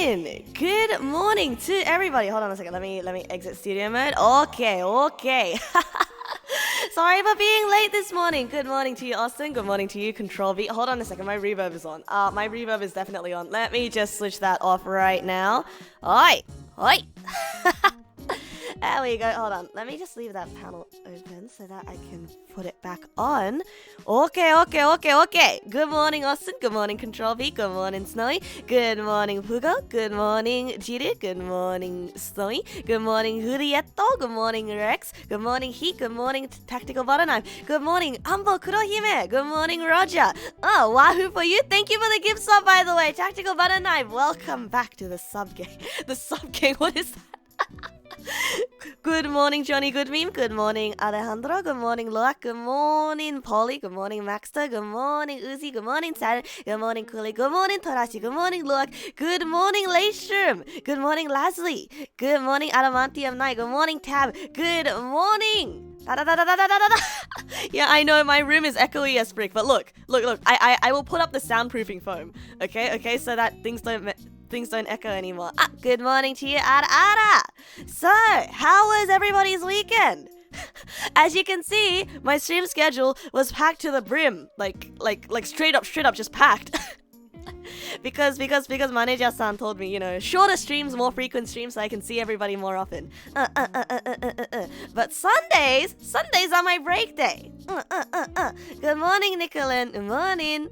morning! Good morning to everybody. Hold on a second. Let me exit studio mode. Okay. Sorry for being late this morning. Good morning to you, Austin. Good morning to you, Control V. Hold on a second. My reverb is on. My reverb is definitely on. Let me just switch that off right now. Oi! There we go. Hold on. Let me just leave that panel open so that I can put it back on. Okay. Good morning, Austin. Good morning, Control V. Good morning, Snowy. Good morning, Pugo. Good morning, Jiru. Good morning, Snowy. Good morning, Hurietto. Good morning, Rex. Good morning, Heat. Good morning, Tactical Butter Knife. Good morning, Ambo Kurohime. Good morning, Roger. Oh, wahoo for you. Thank you for the gift sub, by the way. Tactical Butter Knife. Welcome back to the sub game. The sub game. What is that? Good morning, Johnny Good Meme. Good morning, Alejandro. Good morning, Luak. Good morning, Polly. Good morning, Maxter. Good morning, Uzi. Good morning, Saturn. Good morning, Kuli. Good morning, Torashi. Good morning, Luak. Good morning, Leishroom. Good morning, Leslie. Good morning, Adamantium Knight. Good morning, Tab. Good morning. Yeah, I know my room is echoey as frick, but look. I will put up the soundproofing foam. Okay, so that things don't echo anymore. Good morning to you, Ara. So, how was everybody's weekend? As you can see, my stream schedule was packed to the brim. Like straight up just packed. because manager-san told me, shorter streams, more frequent streams so I can see everybody more often. But Sundays are my break day. Good morning, Nicolin. Good morning.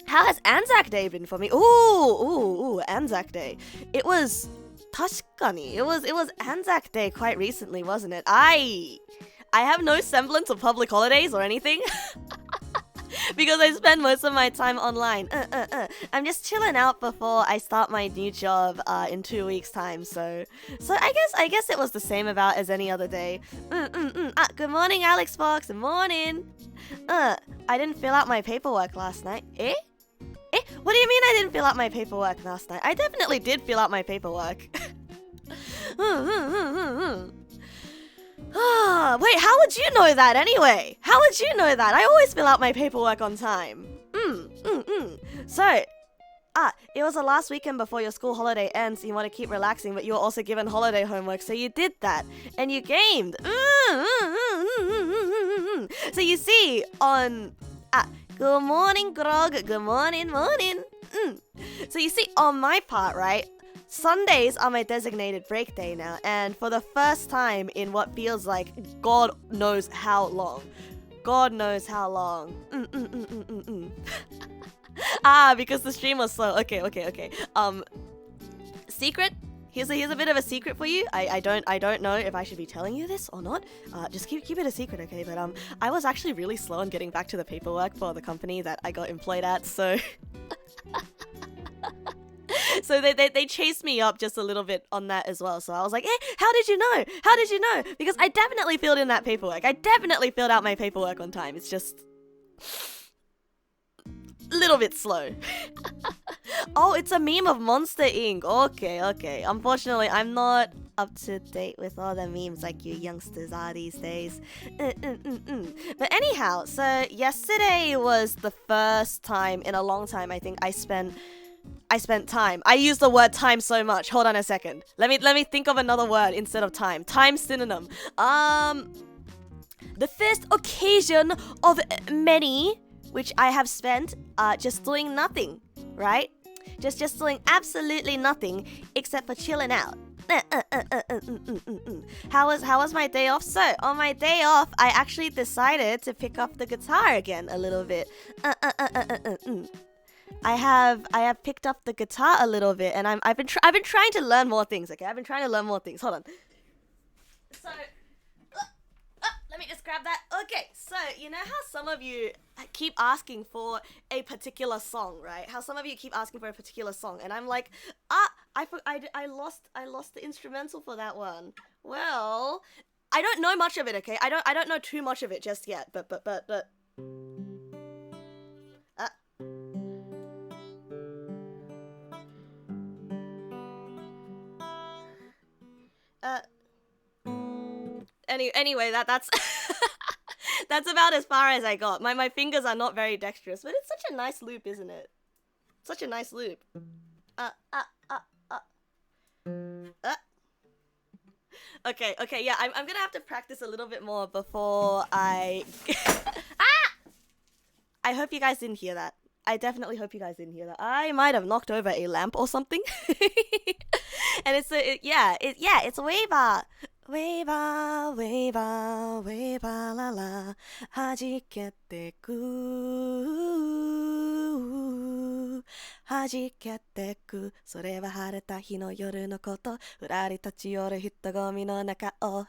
How has Anzac Day been for me? Ooh, Anzac Day. It was Tashikani. It was Anzac Day quite recently, wasn't it? I have no semblance of public holidays or anything. Because I spend most of my time online. I'm just chilling out before I start my new job in 2 weeks' time. So I guess it was the same about as any other day. Good morning, Alex Fox. Good morning. I didn't fill out my paperwork last night. Eh? What do you mean I didn't fill out my paperwork last night? I definitely did fill out my paperwork. Wait, how would you know that anyway? How would you know that? I always fill out my paperwork on time. So, it was the last weekend before your school holiday ends. You want to keep relaxing, but you were also given holiday homework, so you did that. And you gamed. So you see, on... good morning, Grog. Good morning. So you see, on my part, right? Sundays are my designated break day now, and for the first time in what feels like God knows how long. Because the stream was slow. Okay. Secret? Here's a bit of a secret for you. I don't know if I should be telling you this or not. Just keep it a secret, okay? But I was actually really slow on getting back to the paperwork for the company that I got employed at, so so they chased me up just a little bit on that as well. So I was like, how did you know? Because I definitely filled in that paperwork. I definitely filled out my paperwork on time. It's just a little bit slow. Oh, it's a meme of Monster Inc. Okay. Unfortunately, I'm not up to date with all the memes like you youngsters are these days. But anyhow, so yesterday was the first time in a long time I think I spent time. I use the word time so much. Hold on a second. Let me think of another word instead of time. Time synonym. The first occasion of many which I have spent just doing nothing, right? Just doing absolutely nothing except for chilling out. How was my day off? So, on my day off, I actually decided to pick up the guitar again a little bit. I have picked up the guitar a little bit, and I've been trying to learn more things. Okay, I've been trying to learn more things. Hold on. So, let me just grab that. Okay, so you know how some of you keep asking for a particular song, right? How some of you keep asking for a particular song, and I'm like, I lost the instrumental for that one. Well, I don't know much of it. Okay, I don't know too much of it just yet. But. Anyway, that's that's about as far as I got. My fingers are not very dexterous, but it's such a nice loop, isn't it? Such a nice loop. Okay, yeah, I'm gonna have to practice a little bit more before I... I hope you guys didn't hear that. I definitely hope you guys didn't hear that. I might have knocked over a lamp or something. And it's Weaver. Weaver, Weaver, Weaver, la la. 弾けてく。弾けてく。それは晴れた日の夜のこと。ふらり立ち寄る人混みの中を。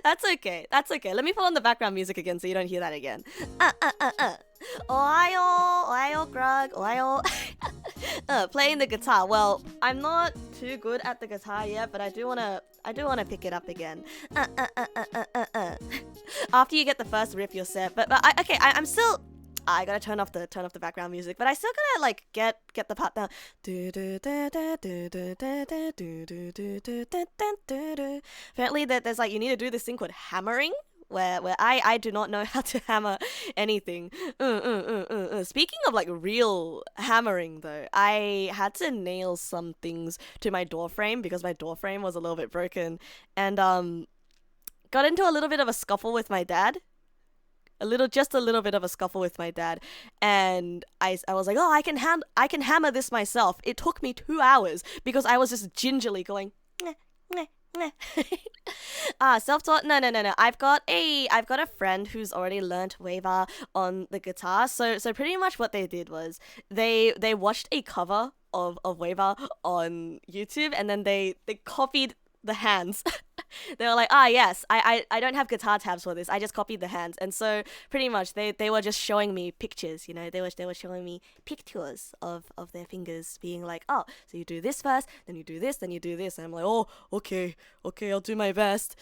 That's okay. That's okay. Let me put on the background music again so you don't hear that again. Ohayo, Ohayo, Grug, Ohayo. Playing the guitar. Well, I'm not too good at the guitar yet, but I do wanna pick it up again. After you get the first riff, you're set. I'm still. I gotta turn off the background music, but I still gotta like get the part down. Apparently, there's like you need to do this thing called hammering, where I do not know how to hammer anything. Speaking of like real hammering though, I had to nail some things to my door frame because my door frame was a little bit broken, and got into a little bit of a scuffle with my dad. Just a little bit of a scuffle with my dad, and I was like, oh, I can hammer this myself. It took me 2 hours because I was just gingerly going. Self-taught? No. I've got a friend who's already learnt Weaver on the guitar. So pretty much what they did was they watched a cover of Weaver on YouTube, and then they copied the hands. They were like, yes, I don't have guitar tabs for this. I just copied the hands. And so pretty much they were just showing me pictures, you know. They were showing me pictures of their fingers, being like, oh, so you do this first, then you do this, then you do this. And I'm like, oh, okay, I'll do my best.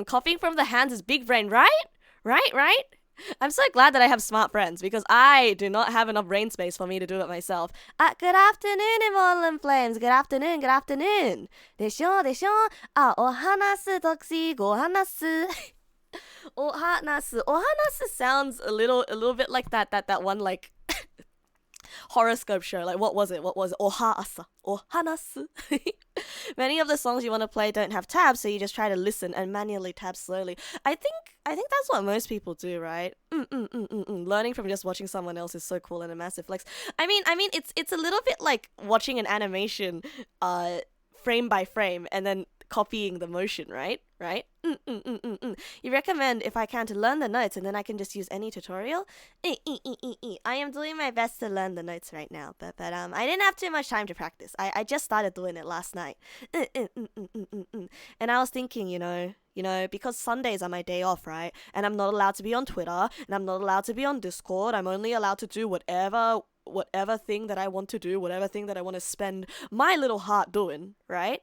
Copying from the hands is big brain, right? Right? I'm so glad that I have smart friends because I do not have enough brain space for me to do it myself. Good afternoon, Evolving Flames. Good afternoon. でしょ お話すときご話す お話す sounds a little bit like that one like horoscope show. Like what was it? Ohanasu. Many of the songs you want to play don't have tabs, so you just try to listen and manually tab slowly. I think that's what most people do, right? Learning from just watching someone else is so cool and a massive flex. I mean, it's a little bit like watching an animation, frame by frame, and then copying the motion, right? You recommend, if I can, to learn the notes and then I can just use any tutorial? I am doing my best to learn the notes right now, but I didn't have too much time to practice. I just started doing it last night. And I was thinking, you know, because Sundays are my day off, right? And I'm not allowed to be on Twitter, and I'm not allowed to be on Discord. I'm only allowed to do whatever thing that I want to do, whatever thing that I want to spend my little heart doing, right?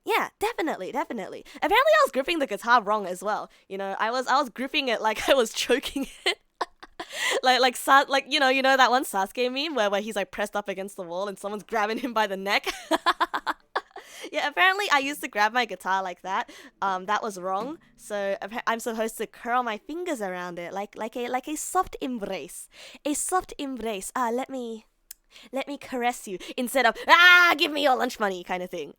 Yeah, definitely. Apparently, I was gripping the guitar wrong as well. You know, I was gripping it like I was choking it. like you know that one Sasuke meme where he's like pressed up against the wall and someone's grabbing him by the neck. Yeah, apparently I used to grab my guitar like that. That was wrong. So I'm supposed to curl my fingers around it like a soft embrace. A soft embrace. Let me caress you instead of give me your lunch money kind of thing.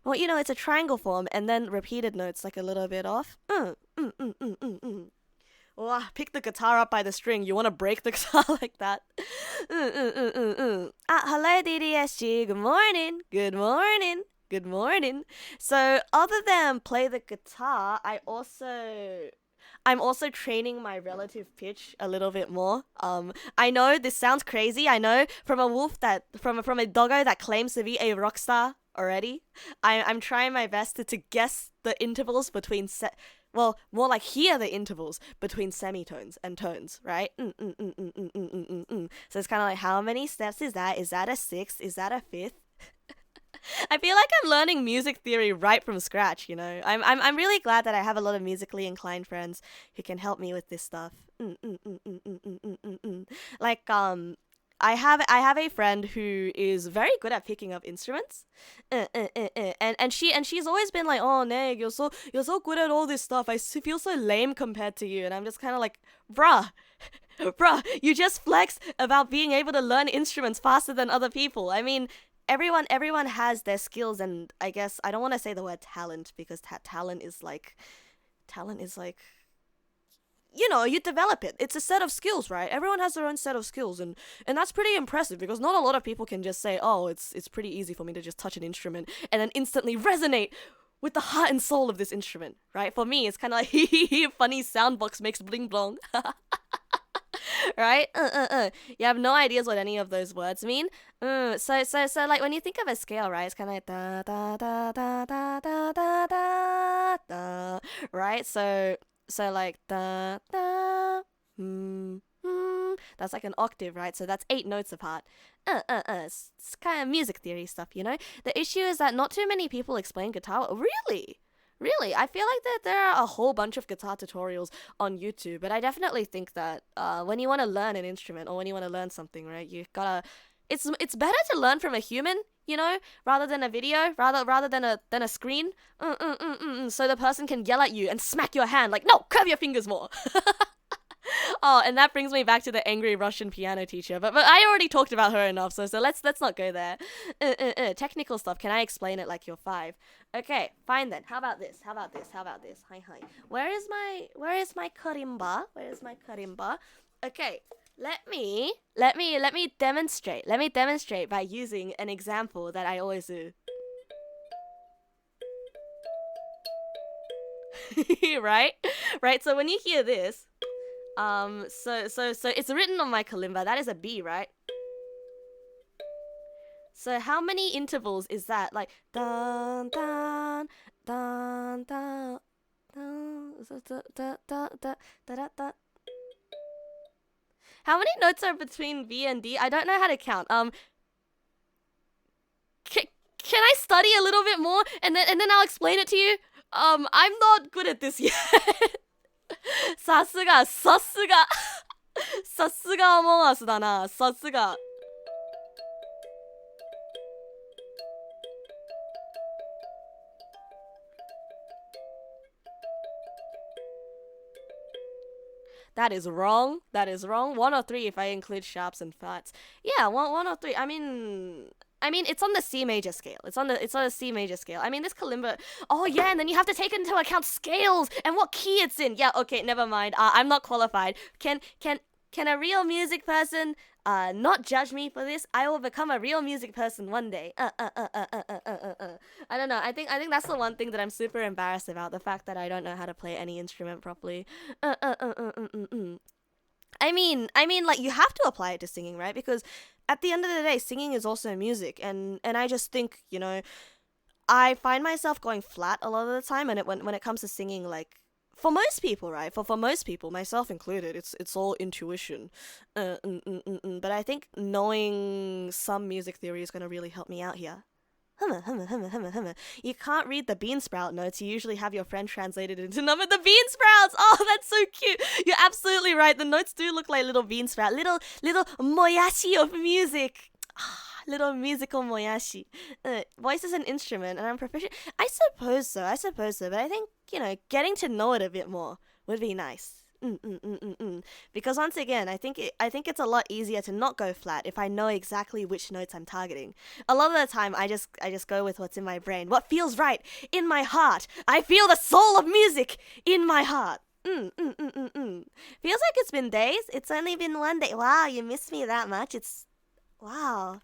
Well, you know, it's a triangle form and then repeated notes like a little bit off. Pick the guitar up by the string. You want to break the guitar like that? Hello DDSG. Good morning. So other than play the guitar, I'm also training my relative pitch a little bit more. I know this sounds crazy. I know from a doggo that claims to be a rock star already. I'm trying my best to guess the intervals between more like hear the intervals between semitones and tones, right? So it's kind of like, how many steps is that? Is that a sixth? Is that a fifth? I feel like I'm learning music theory right from scratch, you know. I'm really glad that I have a lot of musically inclined friends who can help me with this stuff. Like I have a friend who is very good at picking up instruments, and she's always been like, oh Neg, you're so good at all this stuff. I feel so lame compared to you, and I'm just kind of like, bruh, you just flexed about being able to learn instruments faster than other people. I mean, everyone has their skills, and I guess I don't want to say the word talent because talent is like, you know, you develop it. It's a set of skills, right? Everyone has their own set of skills, and that's pretty impressive because not a lot of people can just say, "Oh, it's pretty easy for me to just touch an instrument and then instantly resonate with the heart and soul of this instrument." Right? For me, it's kind of like funny soundbox makes bling blong. Right? You have no ideas what any of those words mean. So like when you think of a scale, right? It's kind of like da da da da da da da da da, right? So like da da that's like an octave, right? So that's 8 notes apart. It's kind of music theory stuff, you know. The issue is that not too many people explain guitar. Really, really, I feel like that there are a whole bunch of guitar tutorials on YouTube, but I definitely think that when you want to learn an instrument or when you want to learn something, right, you gotta. It's better to learn from a human, you know, rather than a video, rather than a screen. So the person can yell at you and smack your hand like, no, curve your fingers more. Oh, and that brings me back to the angry Russian piano teacher. But I already talked about her enough, so let's not go there. Technical stuff. Can I explain it like you're 5? Okay, fine then. How about this? Hi. Where is my karimba? Okay, let me demonstrate. Let me demonstrate by using an example that I always do. Right? Right, so when you hear this, so it's written on my kalimba. That is a B, right? So how many intervals is that? Like dun dun dun dun dun. How many notes are between B and D? I don't know how to count. Can I study a little bit more and then I'll explain it to you? I'm not good at this yet. さすがさすがアモンアスだな。さすが。That is wrong. 103 if I include sharps and flats. Yeah, 103. I mean, it's on the C major scale. It's on a C major scale. I mean, this kalimba. Oh yeah, and then you have to take into account scales and what key it's in. Yeah, okay, never mind. I'm not qualified. Can a real music person not judge me for this? I will become a real music person one day. I don't know. I think that's the one thing that I'm super embarrassed about. The fact that I don't know how to play any instrument properly. I mean, like you have to apply it to singing, right? Because at the end of the day, singing is also music, and I just think, you know, I find myself going flat a lot of the time, and when it comes to singing, like for most people, right? For most people, myself included, it's all intuition. But I think knowing some music theory is gonna really help me out here. You can't read the bean sprout notes. You usually have your friend translate it into number. The bean sprouts! Oh, that's so cute. You're absolutely right. The notes do look like little bean sprout. Little moyashi of music. Little musical moyashi. Voice is an instrument and I'm proficient. I suppose so. But I think, you know, getting to know it a bit more would be nice. Because once again, I think it's a lot easier to not go flat if I know exactly which notes I'm targeting. A lot of the time, I just go with what's in my brain, what feels right in my heart. I feel the soul of music in my heart. Feels like it's been days. It's only been one day. Wow, you missed me that much. Wow.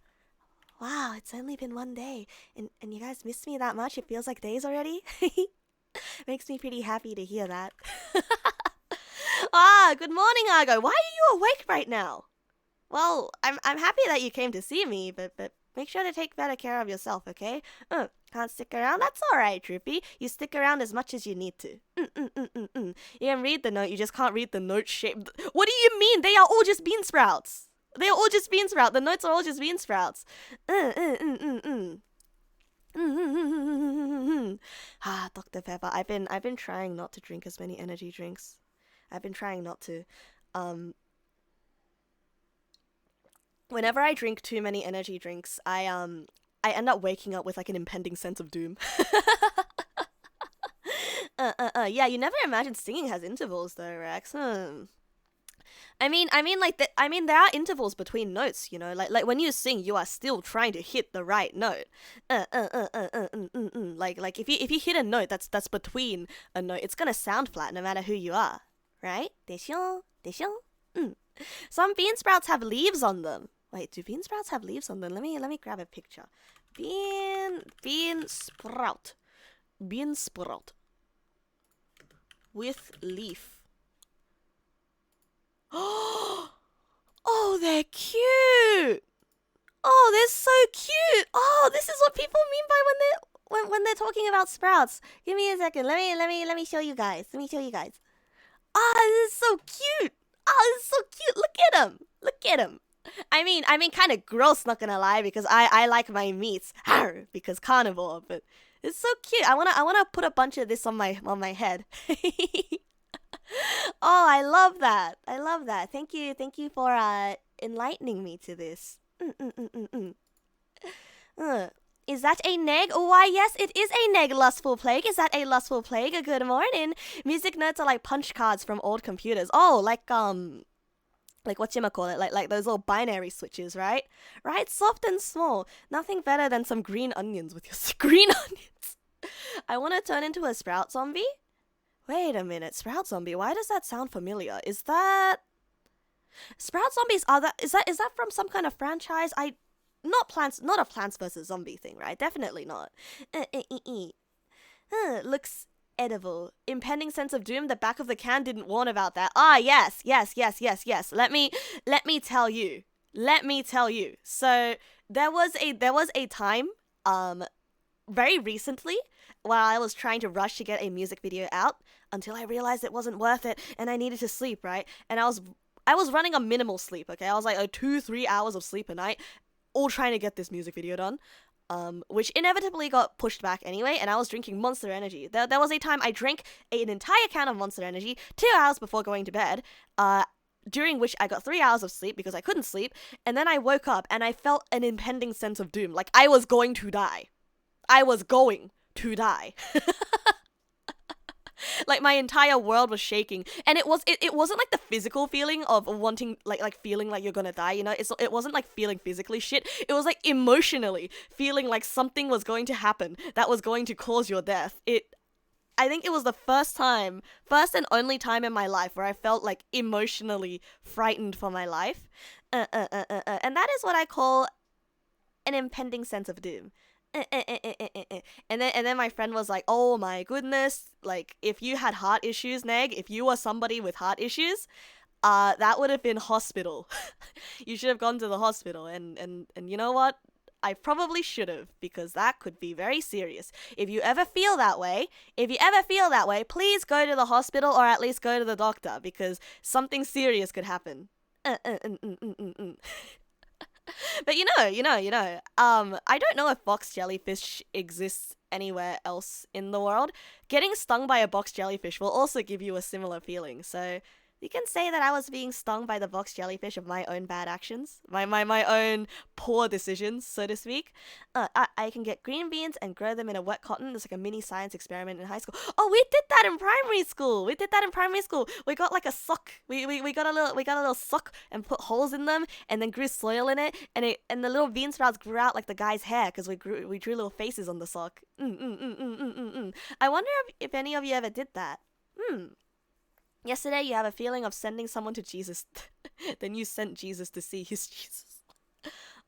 It's only been one day, and you guys missed me that much. It feels like days already. Makes me pretty happy to hear that. Good morning, Argo. Why are you awake right now? Well, I'm happy that you came to see me, but make sure to take better care of yourself, okay? Can't stick around? That's alright, Droopy. You stick around as much as you need to. You can read the note, you just can't read the note shape. What do you mean? They are all just bean sprouts. They are all just bean sprouts. The notes are all just bean sprouts. Dr. Pepper. I've been trying not to drink as many energy drinks. I've been trying not to. Whenever I drink too many energy drinks, I end up waking up with like an impending sense of doom. Yeah, you never imagined singing has intervals though, Rex. there are intervals between notes, you know, like when you sing, you are still trying to hit the right note. Like if you hit a note that's between a note, it's gonna sound flat no matter who you are, right? Desho, desho. Some bean sprouts have leaves on them. Wait, do bean sprouts have leaves on them? Let me grab a picture. Bean sprout with leaf. Oh, they're cute. Oh, they're so cute. Oh, this is what people mean by when they're talking about sprouts. Give me a second. Let me show you guys. Ah, this is so cute. Oh, this is so cute. Look at him. I mean, kind of gross, not gonna lie, because I like my meats, because carnivore. But it's so cute. I wanna put a bunch of this on my head. Oh, I love that. Thank you for enlightening me to this. Is that a neg? Oh, why, yes, it is a neg, lustful plague. Is that a lustful plague? Good morning. Music notes are like punch cards from old computers. Oh, like whatchamacallit, like those little binary switches, right? Right, soft and small. Nothing better than some green onions with your green onions. I want to turn into a sprout zombie. Wait a minute, sprout zombie. Why does that sound familiar? Is that sprout zombies? Is that from some kind of franchise? Not a Plants vs Zombie thing, right? Definitely not. Looks edible. Impending sense of doom. The back of the can didn't warn about that. Ah, yes. Let me tell you. So there was a time, very recently, while I was trying to rush to get a music video out, until I realized it wasn't worth it and I needed to sleep, right? And I was running a minimal sleep, okay? I was like 2-3 hours of sleep a night, all trying to get this music video done. Which inevitably got pushed back anyway, and I was drinking Monster Energy. There was a time I drank an entire can of Monster Energy 2 hours before going to bed, during which I got 3 hours of sleep because I couldn't sleep, and then I woke up and I felt an impending sense of doom, like I was going to die. Like my entire world was shaking, and it wasn't like the physical feeling of wanting like feeling like you're gonna die, you know. It wasn't like feeling physically shit. It was like emotionally feeling like something was going to happen that was going to cause your death. I think it was the first and only time in my life where I felt like emotionally frightened for my life, and that is what I call an impending sense of doom. And then my friend was like, oh my goodness, like if you had heart issues, Neg, if you were somebody with heart issues, that would have been hospital. You should have gone to the hospital, and you know what? I probably should have, because that could be very serious. If you ever feel that way, please go to the hospital, or at least go to the doctor, because something serious could happen. But you know, I don't know if box jellyfish exists anywhere else in the world. Getting stung by a box jellyfish will also give you a similar feeling, so you can say that I was being stung by the box jellyfish of my own bad actions, my own poor decisions, so to speak. I can get green beans and grow them in a wet cotton. It's like a mini science experiment in high school. Oh, we did that in primary school. We got like a sock. We got a little sock and put holes in them, and then grew soil in it, and the little bean sprouts grew out like the guy's hair because we drew little faces on the sock. I wonder if any of you ever did that. Yesterday, you have a feeling of sending someone to Jesus. Then you sent Jesus to see his Jesus.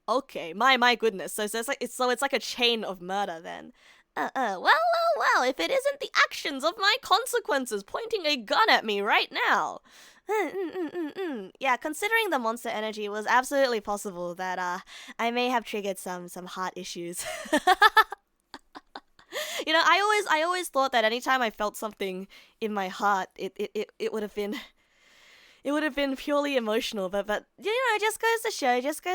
Okay, my goodness. So it's like a chain of murder then. Well, if it isn't the actions of my consequences pointing a gun at me right now. Yeah, considering the Monster Energy, it was absolutely possible that I may have triggered some heart issues. You know, I always thought that anytime I felt something in my heart, it would have been purely emotional. But you know, it just goes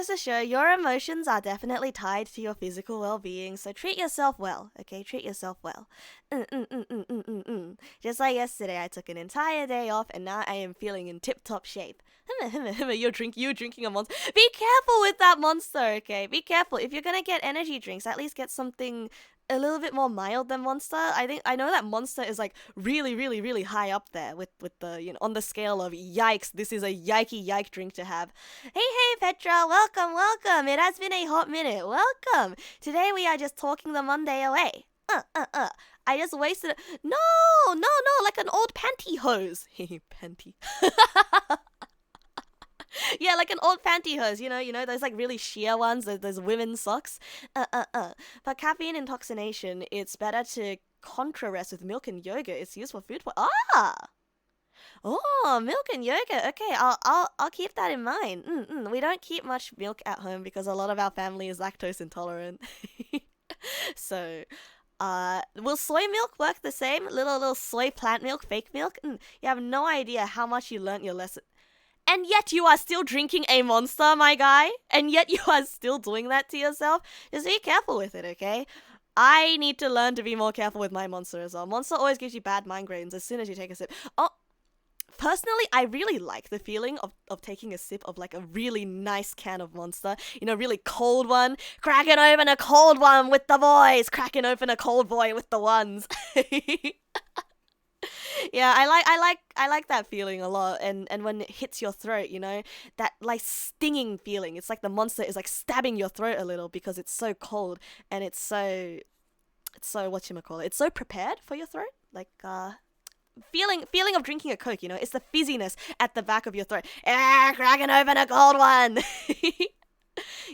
to show your emotions are definitely tied to your physical well-being. So treat yourself well, okay? Treat yourself well. Just like yesterday, I took an entire day off, and now I am feeling in tip-top shape. You're drinking a monster. Be careful with that monster, okay? Be careful. If you're gonna get energy drinks, at least get something a little bit more mild than Monster. I know that Monster is like really, really, really high up there with the on the scale of yikes. This is a yike drink to have. Hey Petra, welcome, welcome. It has been a hot minute. Welcome. Today we are just talking the Monday away. I just wasted. No, like an old pantyhose. Panty. Yeah, like an old pantyhose, those like really sheer ones, those women's socks. For caffeine intoxication, it's better to contrast with milk and yogurt. It's used for food. Oh, milk and yogurt. Okay, I'll keep that in mind. We don't keep much milk at home because a lot of our family is lactose intolerant. So, will soy milk work the same? Little soy plant milk, fake milk? You have no idea how much you learnt your lesson. And yet you are still drinking a Monster, my guy. And yet you are still doing that to yourself. Just be careful with it, okay? I need to learn to be more careful with my Monster as well. Monster always gives you bad migraines as soon as you take a sip. Oh, personally, I really like the feeling of taking a sip of like a really nice can of Monster. Really cold one. Cracking open a cold one with the boys. Cracking open a cold boy with the ones. Yeah, I like that feeling a lot, and when it hits your throat, that like stinging feeling. It's like the Monster is like stabbing your throat a little because it's so cold and it's so whatchamacallit. It's so prepared for your throat. Like feeling of drinking a Coke, it's the fizziness at the back of your throat. Cracking open a cold one.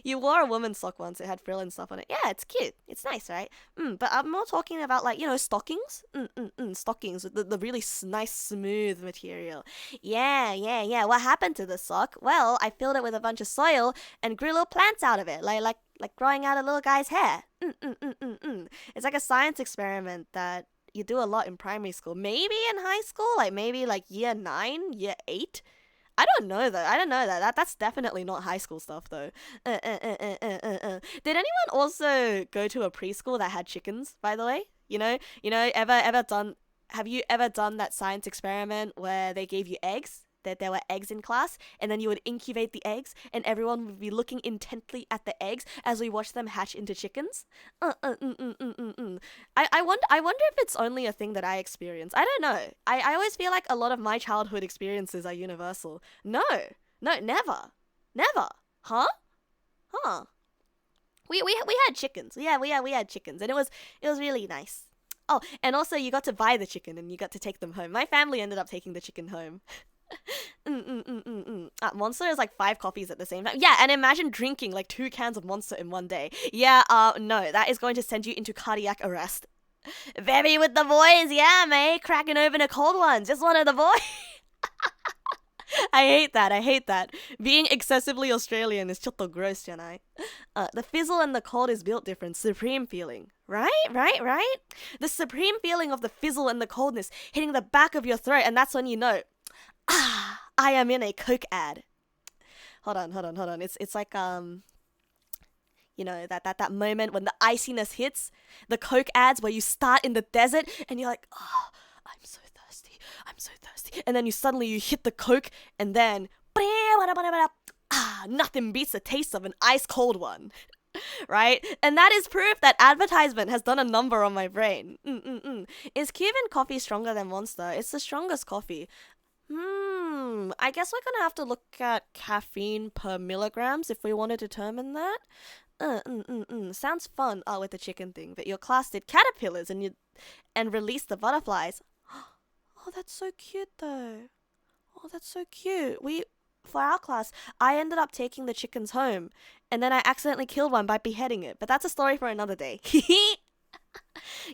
You wore a woman's sock once. It had frill and stuff on it. Yeah, it's cute. It's nice, right? But I'm more talking about like, stockings. Stockings with the really nice smooth material. Yeah. What happened to the sock? Well, I filled it with a bunch of soil and grew little plants out of it. Like growing out a little guy's hair. It's like a science experiment that you do a lot in primary school. Maybe in high school, maybe year 9, year 8. I don't know though. That's definitely not high school stuff though. Did anyone also go to a preschool that had chickens, by the way? Ever done? Have you ever done that science experiment where they gave you eggs? That there were eggs in class, and then you would incubate the eggs, and everyone would be looking intently at the eggs as we watch them hatch into chickens. I wonder if it's only a thing that I experience. I don't know. I always feel like a lot of my childhood experiences are universal. No, never. Huh? We had chickens. Yeah, we had chickens, and it was really nice. Oh, and also you got to buy the chicken and you got to take them home. My family ended up taking the chicken home. Monster is like 5 coffees at the same time. Yeah, and imagine drinking like 2 cans of Monster in one day. Yeah, no, that is going to send you into cardiac arrest. Baby with the boys, yeah, mate, cracking open a cold one. Just one of the boys. I hate that. Being excessively Australian is chotto gross, janai. The fizzle and the cold is built different. Supreme feeling. Right? The supreme feeling of the fizzle and the coldness hitting the back of your throat, and that's when you know, I am in a Coke ad. Hold on. It's like that moment when the iciness hits, the Coke ads where you start in the desert and you're like, oh, I'm so thirsty. And then you hit the Coke and then nothing beats the taste of an ice cold one. Right? And that is proof that advertisement has done a number on my brain. Is Cuban coffee stronger than Monster? It's the strongest coffee. I guess we're gonna have to look at caffeine per milligrams if we want to determine that. Sounds fun. Oh, with the chicken thing. But your class did caterpillars and released the butterflies. Oh, that's so cute though. Oh, that's so cute. For our class, I ended up taking the chickens home, and then I accidentally killed one by beheading it. But that's a story for another day.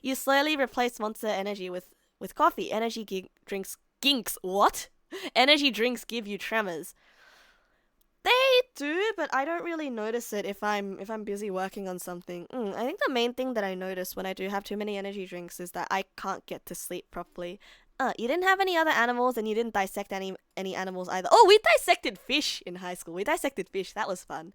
You slowly replace Monster Energy with coffee. Energy drinks ginks. What? Energy drinks give you tremors. They do, but I don't really notice it if I'm busy working on something. I think the main thing that I notice when I do have too many energy drinks is that I can't get to sleep properly. You didn't have any other animals, and you didn't dissect any animals either. Oh, we dissected fish in high school. That was fun.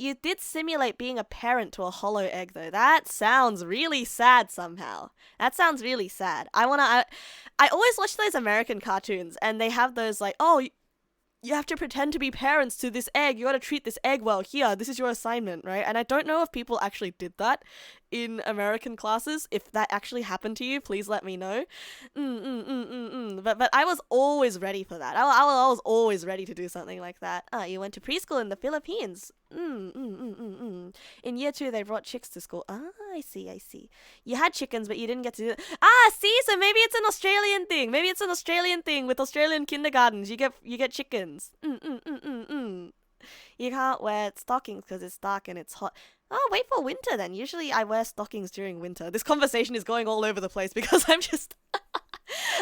You did simulate being a parent to a hollow egg, though. That sounds really sad somehow. That sounds really sad. I always watch those American cartoons, and they have those like, oh, you have to pretend to be parents to this egg. You gotta treat this egg well. Here, this is your assignment, right? And I don't know if people actually did that in American classes. If that actually happened to you, please let me know. But I was always ready for that. I was always ready to do something like that. You went to preschool in the Philippines. In year 2, they brought chicks to school. I see. You had chickens, but you didn't get to do it. See, so maybe it's an Australian thing. Maybe it's an Australian thing with Australian kindergartens. You get chickens. You can't wear stockings because it's dark and it's hot. Oh, wait for winter then. Usually I wear stockings during winter. This conversation is going all over the place because I'm just...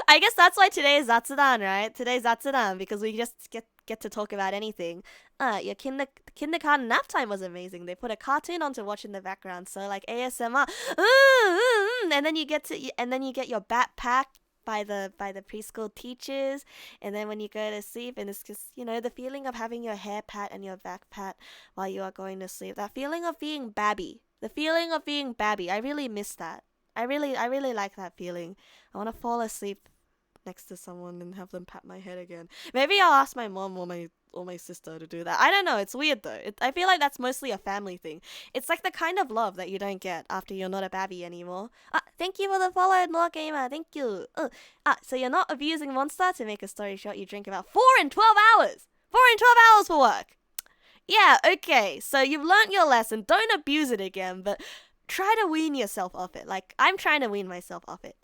I guess that's why today is Zatsudan, right? Today's Zatsudan because we just get to talk about anything. Your kindergarten nap time was amazing. They put a cartoon on to watch in the background, so like ASMR. And then you get your backpack by the preschool teachers, and then when you go to sleep, and it's just, you know, the feeling of having your hair pat and your back pat while you are going to sleep. That feeling of being babby. The feeling of being babby. I really miss that. I really like that feeling. I want to fall asleep next to someone and have them pat my head again. Maybe I'll ask my mom or my sister to do that. I don't know. It's weird though. I feel like that's mostly a family thing. It's like the kind of love that you don't get after you're not a babby anymore. Thank you for the follow, Law Gamer. Thank you. So you're not abusing Monster? To make a story short, you drink about 4 in 12 hours. 4 in 12 hours for work. Yeah, okay. So you've learnt your lesson. Don't abuse it again, but try to wean yourself off it. Like, I'm trying to wean myself off it.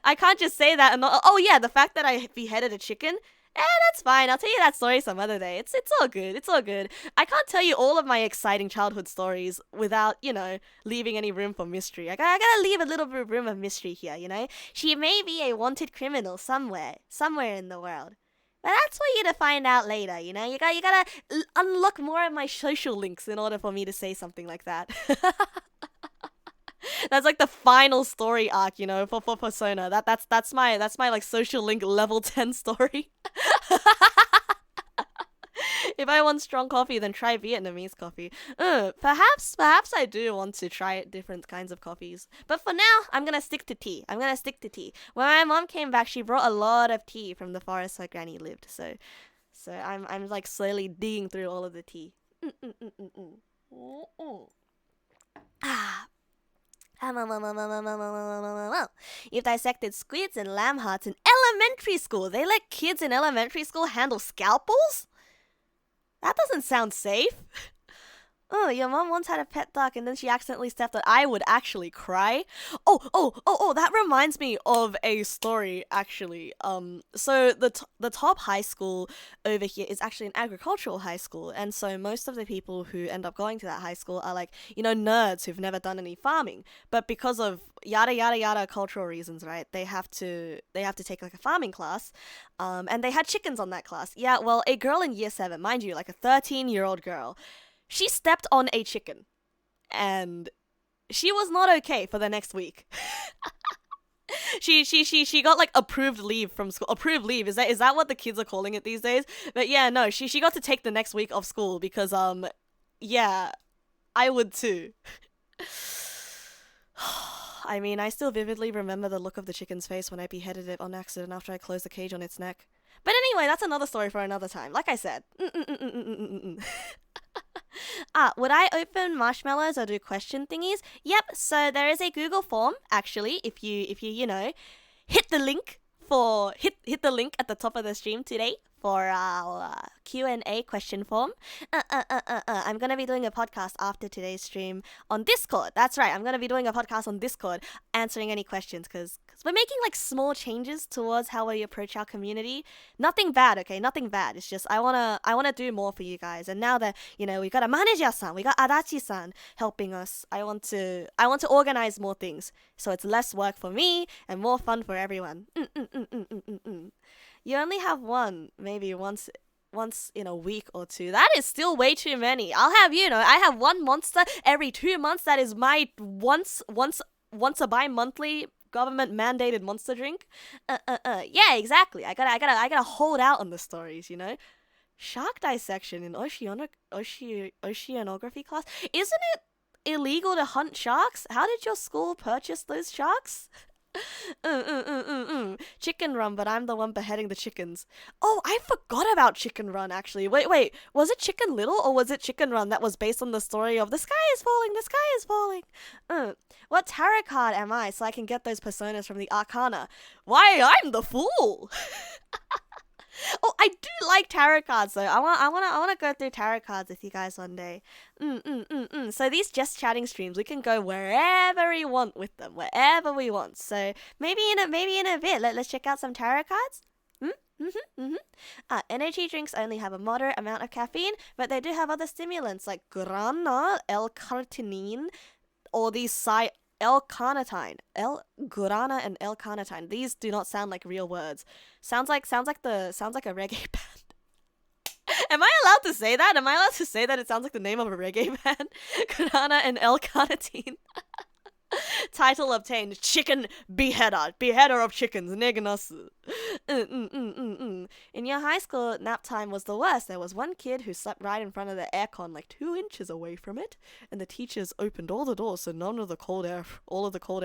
I can't just say that and not... Oh yeah, the fact that I beheaded a chicken? That's fine. I'll tell you that story some other day. It's all good. It's all good. I can't tell you all of my exciting childhood stories without, you know, leaving any room for mystery. I gotta leave a little bit of room of mystery here, you know? She may be a wanted criminal somewhere in the world. But that's for you to find out later, you know? You gotta unlock more of my social links in order for me to say something like that. That's like the final story arc, you know, for Persona. That's my like social link level 10 story. If I want strong coffee, then try Vietnamese coffee. Perhaps I do want to try different kinds of coffees. But for now, I'm gonna stick to tea. When my mom came back, she brought a lot of tea from the forest where Granny lived. So I'm like slowly digging through all of the tea. You've dissected squids and lamb hearts in elementary school. They let kids in elementary school handle scalpels? That doesn't sound safe. Oh, your mom once had a pet dog and then she accidentally stepped on. I would actually cry. Oh, that reminds me of a story, actually. So the top high school over here is actually an agricultural high school, and so most of the people who end up going to that high school are like, you know, nerds who've never done any farming. But because of yada yada yada cultural reasons, right, they have to take like a farming class. And they had chickens on that class. Yeah, well, a girl in year 7, mind you, like a 13-year-old girl, she stepped on a chicken, and she was not okay for the next week. She got like approved leave from school. Approved leave, is that what the kids are calling it these days? But yeah, no, she got to take the next week off school because yeah, I would too. I mean, I still vividly remember the look of the chicken's face when I beheaded it on accident after I closed the cage on its neck. But anyway, that's another story for another time. Like I said. Would I open marshmallows or do question thingies? Yep, so there is a Google form, actually, if you know, hit the link at the top of the stream today for our Q&A question form. I'm going to be doing a podcast after today's stream on Discord. That's right, I'm going to be doing a podcast on Discord answering any questions because we're making like small changes towards how we approach our community. Nothing bad, okay? Nothing bad. It's just I wanna do more for you guys. And now that, you know, we got a manager-san, we got Adachi-san helping us, I want to organize more things so it's less work for me and more fun for everyone. You only have one, maybe once in a week or two. That is still way too many. I'll have, you know, I have one monster every 2 months. That is my once a bi-monthly government mandated monster drink. Yeah, exactly. I gotta hold out on the stories, you know. Shark dissection in oceanography class. Isn't it illegal to hunt sharks? How did your school purchase those sharks? Chicken Run, but I'm the one beheading the chickens. Oh, I forgot about Chicken Run, actually. Wait. Was it Chicken Little or was it Chicken Run that was based on the story of the sky is falling, the sky is falling? What tarot card am I so I can get those personas from the Arcana? Why, I'm the fool! Oh, I do like tarot cards though. I want to go through tarot cards with you guys one day. So these just chatting streams, we can go wherever we want with them, wherever we want. So maybe in a bit, let's check out some tarot cards. Energy drinks only have a moderate amount of caffeine, but they do have other stimulants like guarana, L-carnitine, or these L-carnitine, L-guarana and L-carnitine. These do not sound like real words. Sounds like a reggae band. Am I allowed to say that? Am I allowed to say that it sounds like the name of a reggae band? Guarana and L-carnitine. Title obtained: Chicken Beheader of chickens, nigga Nasu. In your high school, nap time was the worst. There was one kid who slept right in front of the aircon, like 2 inches away from it, and the teachers opened all the doors so all of the cold air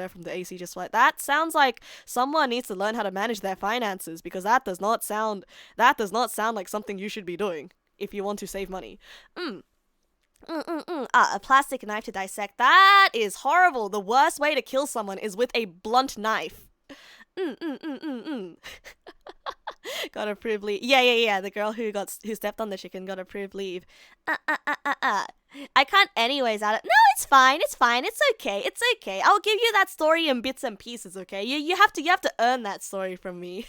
from the AC just like that. Sounds like someone needs to learn how to manage their finances, because that does not sound like something you should be doing if you want to save money. A plastic knife to dissect. That is horrible. The worst way to kill someone is with a blunt knife. Got approved leave. Yeah. The girl who stepped on the chicken got approved leave. I can't anyways add it. No, it's fine. It's okay. I'll give you that story in bits and pieces, okay? You have to earn that story from me.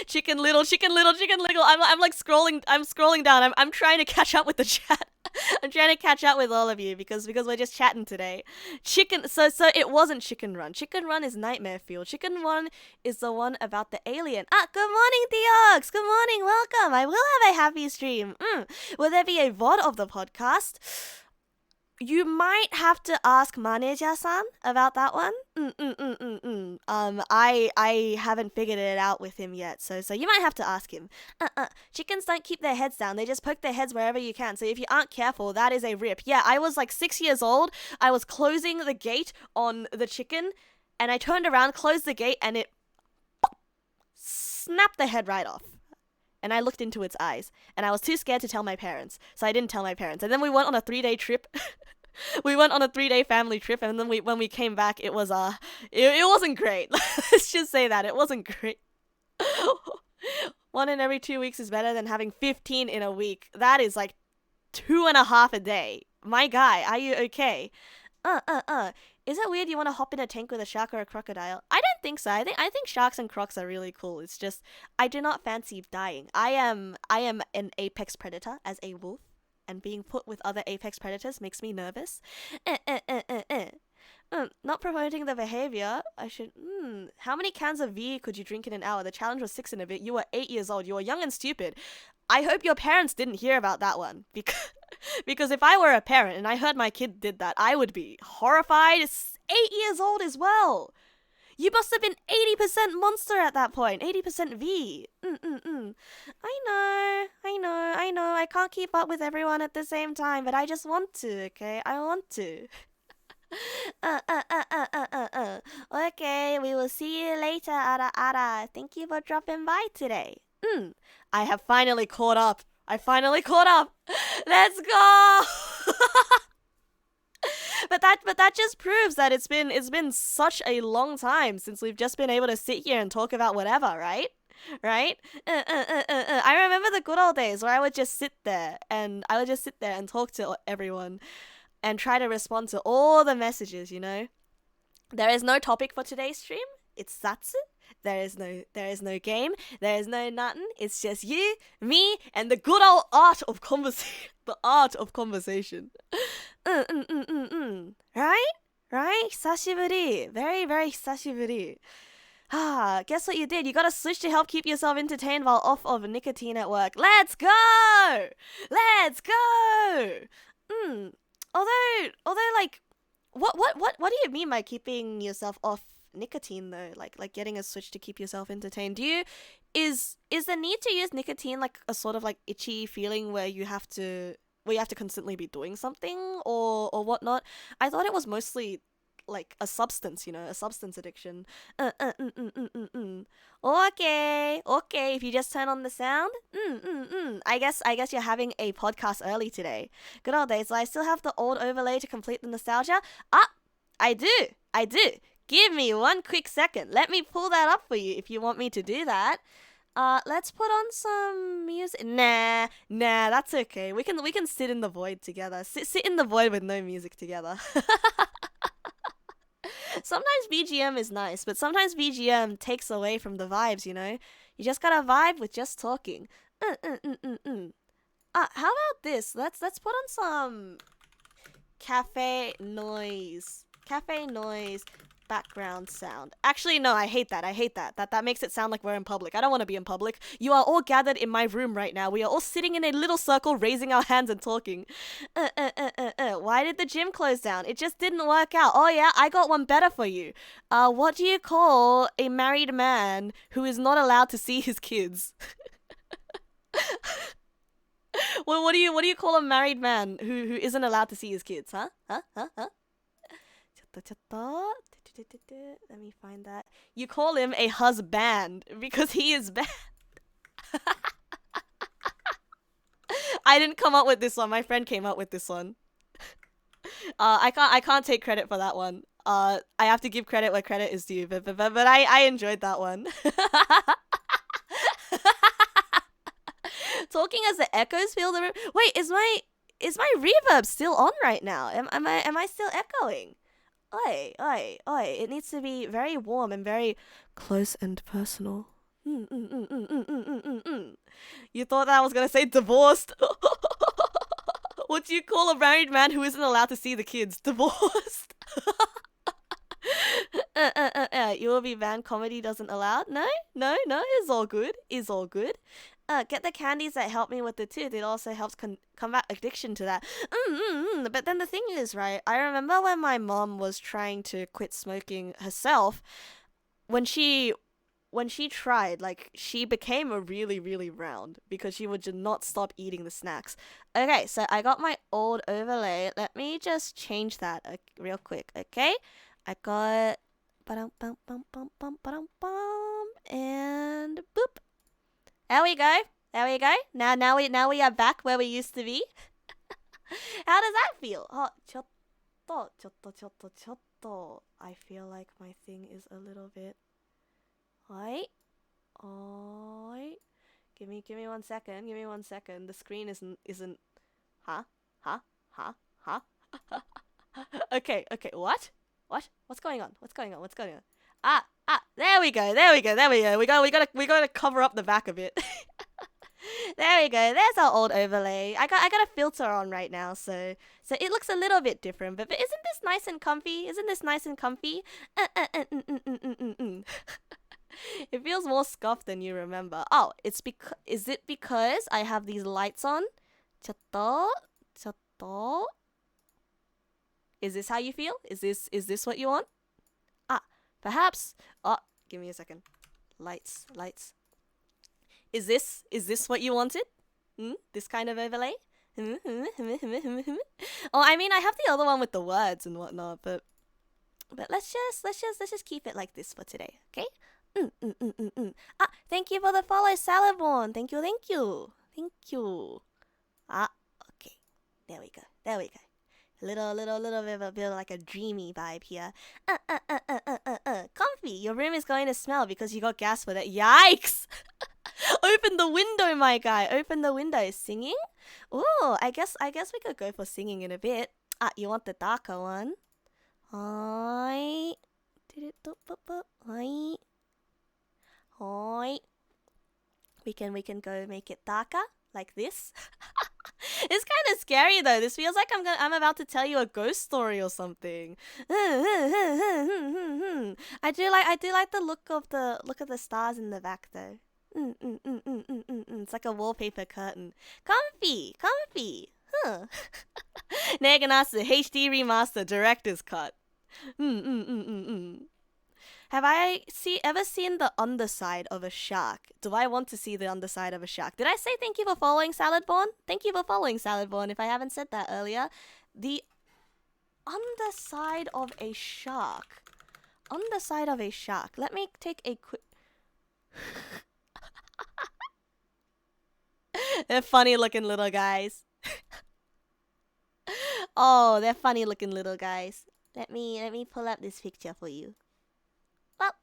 Chicken little. I'm like scrolling down. I'm trying to catch up with the chat. I'm trying to catch up with all of you because we're just chatting today. So it wasn't Chicken Run. Chicken Run is Nightmare Fuel. Chicken Run is the one about the alien. Good morning, Theox. Good morning, welcome. I will have a happy stream. Will there be a VOD of the podcast? You might have to ask manager-san about that one. I haven't figured it out with him yet, so you might have to ask him. Chickens don't keep their heads down. They just poke their heads wherever you can. So if you aren't careful, that is a rip. Yeah, I was like 6 years old. I was closing the gate on the chicken, and I turned around, closed the gate, and it snapped the head right off. And I looked into its eyes, and I was too scared to tell my parents, so I didn't tell my parents. And then we went on a 3-day trip. We went on a 3-day family trip, and then when we came back, it was it wasn't great. Let's just say that it wasn't great. 1 in every 2 weeks is better than having 15 in a week. That is like 2.5 a day. My guy, are you okay? Is it weird you want to hop in a tank with a shark or a crocodile? I don't think so. I think sharks and crocs are really cool. It's just I do not fancy dying. I am an apex predator as a wolf, and being put with other apex predators makes me nervous. Not promoting the behavior. I should. How many cans of V could you drink in an hour? The challenge was 6 and a bit. You were 8 years old. You were young and stupid. I hope your parents didn't hear about that one, because if I were a parent and I heard my kid did that, I would be horrified. It's 8 years old as well. You must have been 80% monster at that point. 80% V. I know. I can't keep up with everyone at the same time, but I just want to, okay? I want to. Okay, we will see you later, Ara. Thank you for dropping by today. I have finally caught up. Let's go. But that just proves that it's been such a long time since we've just been able to sit here and talk about whatever, right? I remember the good old days where I would just sit there and talk to everyone and try to respond to all the messages, you know? There is no topic for today's stream. It's Satsu. There is no game. There is no nothing. It's just you, me, and the good old art of conversation. The art of conversation. Right? Hisashiburi. Very, very hisashiburi. Guess what you did? You got a Switch to help keep yourself entertained while off of nicotine at work. Let's go! Although, like, what do you mean by keeping yourself off nicotine though? Like getting a Switch to keep yourself entertained. Is the need to use nicotine like a sort of like itchy feeling where you have to constantly be doing something or whatnot? I thought it was mostly like a substance, a substance addiction. Okay, okay. If you just turn on the sound, I guess you're having a podcast early today. Good old days. So I still have the old overlay to complete the nostalgia. I do. Give me one quick second. Let me pull that up for you if you want me to do that. Let's put on some music. Nah, that's okay. We can sit in the void together. Sit in the void with no music together. Sometimes BGM is nice, but sometimes BGM takes away from the vibes, You just gotta vibe with just talking. How about this? Let's put on some cafe noise. Cafe noise background sound. Actually, no, I hate that. That makes it sound like we're in public. I don't want to be in public. You are all gathered in my room right now. We are all sitting in a little circle, raising our hands and talking. Why did the gym close down? It just didn't work out. Oh yeah, I got one better for you. What do you call a married man who is not allowed to see his kids? Well, what do you call a married man who isn't allowed to see his kids? Huh? Let me find that. You call him a husband because he is bad. I didn't come up with this one. My friend came up with this one. I can't take credit for that one. I have to give credit where credit is due. But I enjoyed that one. Talking as the echoes fill the room. Wait, is my reverb still on right now? Am I still echoing? Oi. It needs to be very warm and very close and personal. You thought that I was gonna say divorced? What do you call a married man who isn't allowed to see the kids? Divorced? You will be banned. Comedy doesn't allow. No. It's all good. Get the candies that help me with the tooth. It also helps combat addiction to that. But then the thing is, right? I remember when my mom was trying to quit smoking herself. When she tried, like, she became a really, really round because she would just not stop eating the snacks. Okay, so I got my old overlay. Let me just change that real quick, okay? I got and boop. There we go. Now we are back where we used to be. How does that feel? I feel like my thing is a little bit. Oi. Give me 1 second. The screen isn't. Huh? Okay. What? What's going on? There we go. We gotta cover up the back a bit. There we go. There's our old overlay. I got a filter on right now, so it looks a little bit different. But isn't this nice and comfy? It feels more scuffed than you remember. Oh, is it because I have these lights on? Chatto. Is this how you feel? Is this what you want? Perhaps. Oh, give me a second. Lights. Is this what you wanted? This kind of overlay? Oh, I mean, I have the other one with the words and whatnot, but let's just keep it like this for today, okay? Thank you for the follow, Salabon. Thank you. Okay. There we go. Little bit of like a dreamy vibe here. Comfy. Your room is going to smell because you got gas for that. Yikes! Open the window, my guy. Open the window. Singing? Oh, I guess we could go for singing in a bit. You want the darker one? Hi. We can go make it darker like this. It's kind of scary though. This feels like I'm about to tell you a ghost story or something. I do like the look of the stars in the back though. It's like a wallpaper curtain. Comfy. Huh. Nega Nasu HD remaster director's cut. Have I ever seen the underside of a shark? Do I want to see the underside of a shark? Did I say thank you for following Saladborn? Thank you for following Saladborn if I haven't said that earlier. underside of a shark. Underside of a shark. Let me take a quick... They're funny looking little guys. Oh, they're funny looking little guys. Let me pull up this picture for you. Well,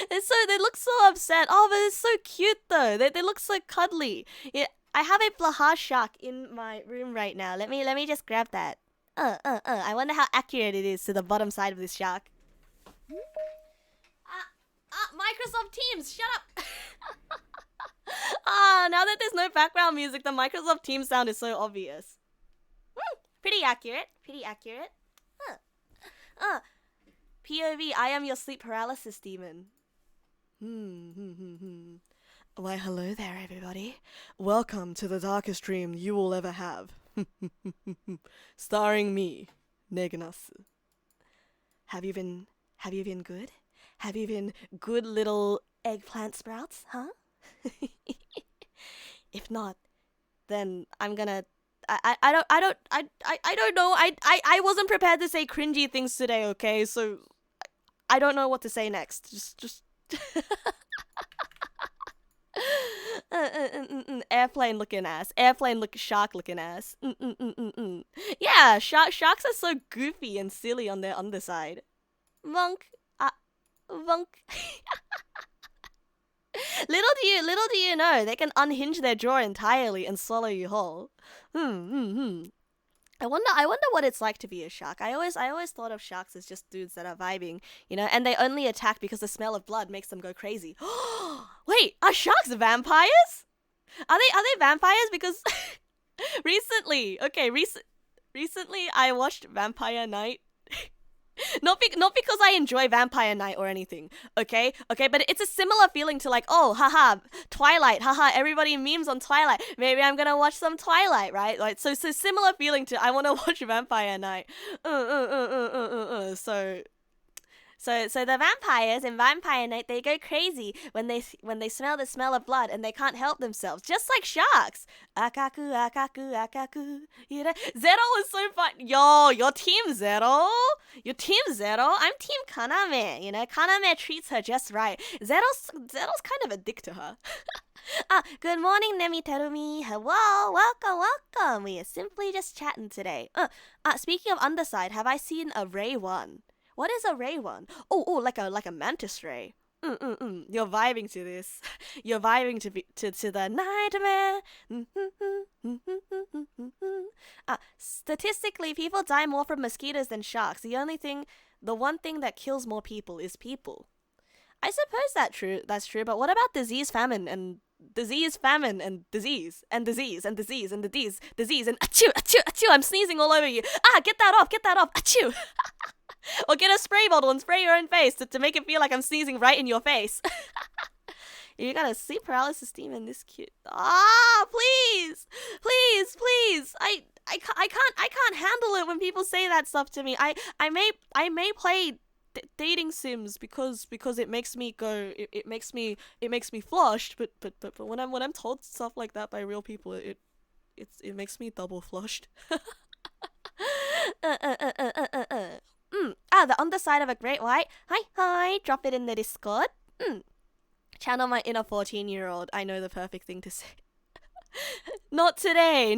they look so upset. Oh, but it's so cute though. They look so cuddly. Yeah, I have a Blaha shark in my room right now. Let me just grab that. I wonder how accurate it is to the bottom side of this shark. Microsoft Teams, shut up. Now that there's no background music, the Microsoft Teams sound is so obvious. Pretty accurate. POV, I am your sleep paralysis demon. Why, hello there, everybody. Welcome to the darkest dream you will ever have. Starring me, Nasu. Have you been good? Have you been good little eggplant sprouts, huh? If not, then I'm gonna... I don't know. I wasn't prepared to say cringy things today, okay? So I don't know what to say next. Just airplane looking ass. Shark looking ass. Yeah, sharks are so goofy and silly on their underside. Vonk. Vonk. Little do you know, they can unhinge their jaw entirely and swallow you whole. I wonder what it's like to be a shark. I always thought of sharks as just dudes that are vibing, you know, and they only attack because the smell of blood makes them go crazy. Wait, are sharks vampires? Are they vampires? Because recently I watched Vampire Night. Not because I enjoy Vampire Night or anything, okay, but it's a similar feeling to like, oh, haha, Twilight, haha, everybody memes on Twilight, maybe I'm gonna watch some Twilight, right? Like, so similar feeling to I want to watch Vampire Night. So the vampires in Vampire Night, they go crazy when they smell the smell of blood and they can't help themselves, just like sharks. Akaku, akaku, akaku. You know? Zero is so fun. Yo, your team Zero. I'm team Kaname. You know, Kaname treats her just right. Zero's kind of a dick to her. Good morning, Nemi Terumi. Hello, welcome. We are simply just chatting today. Speaking of underside, have I seen a Ray one? What is a ray one? Oh, like a mantis ray. You're vibing to this. You're vibing to the nightmare. Statistically, people die more from mosquitoes than sharks. The one thing that kills more people is people. I suppose that's true. But what about disease, famine, and disease and disease and disease and disease and disease and achoo, I'm sneezing all over you. Get that off, achoo. Or get a spray bottle and spray your own face to make it feel like I'm sneezing right in your face. You got a sleep paralysis demon this cute. Please. I can't handle it when people say that stuff to me. I may play dating sims because it makes me go, it makes me flushed, but when I'm told stuff like that by real people, it makes me double flushed. The underside of a great white. Hi, drop it in the Discord. Channel my inner 14-year-old. I know the perfect thing to say. Not today,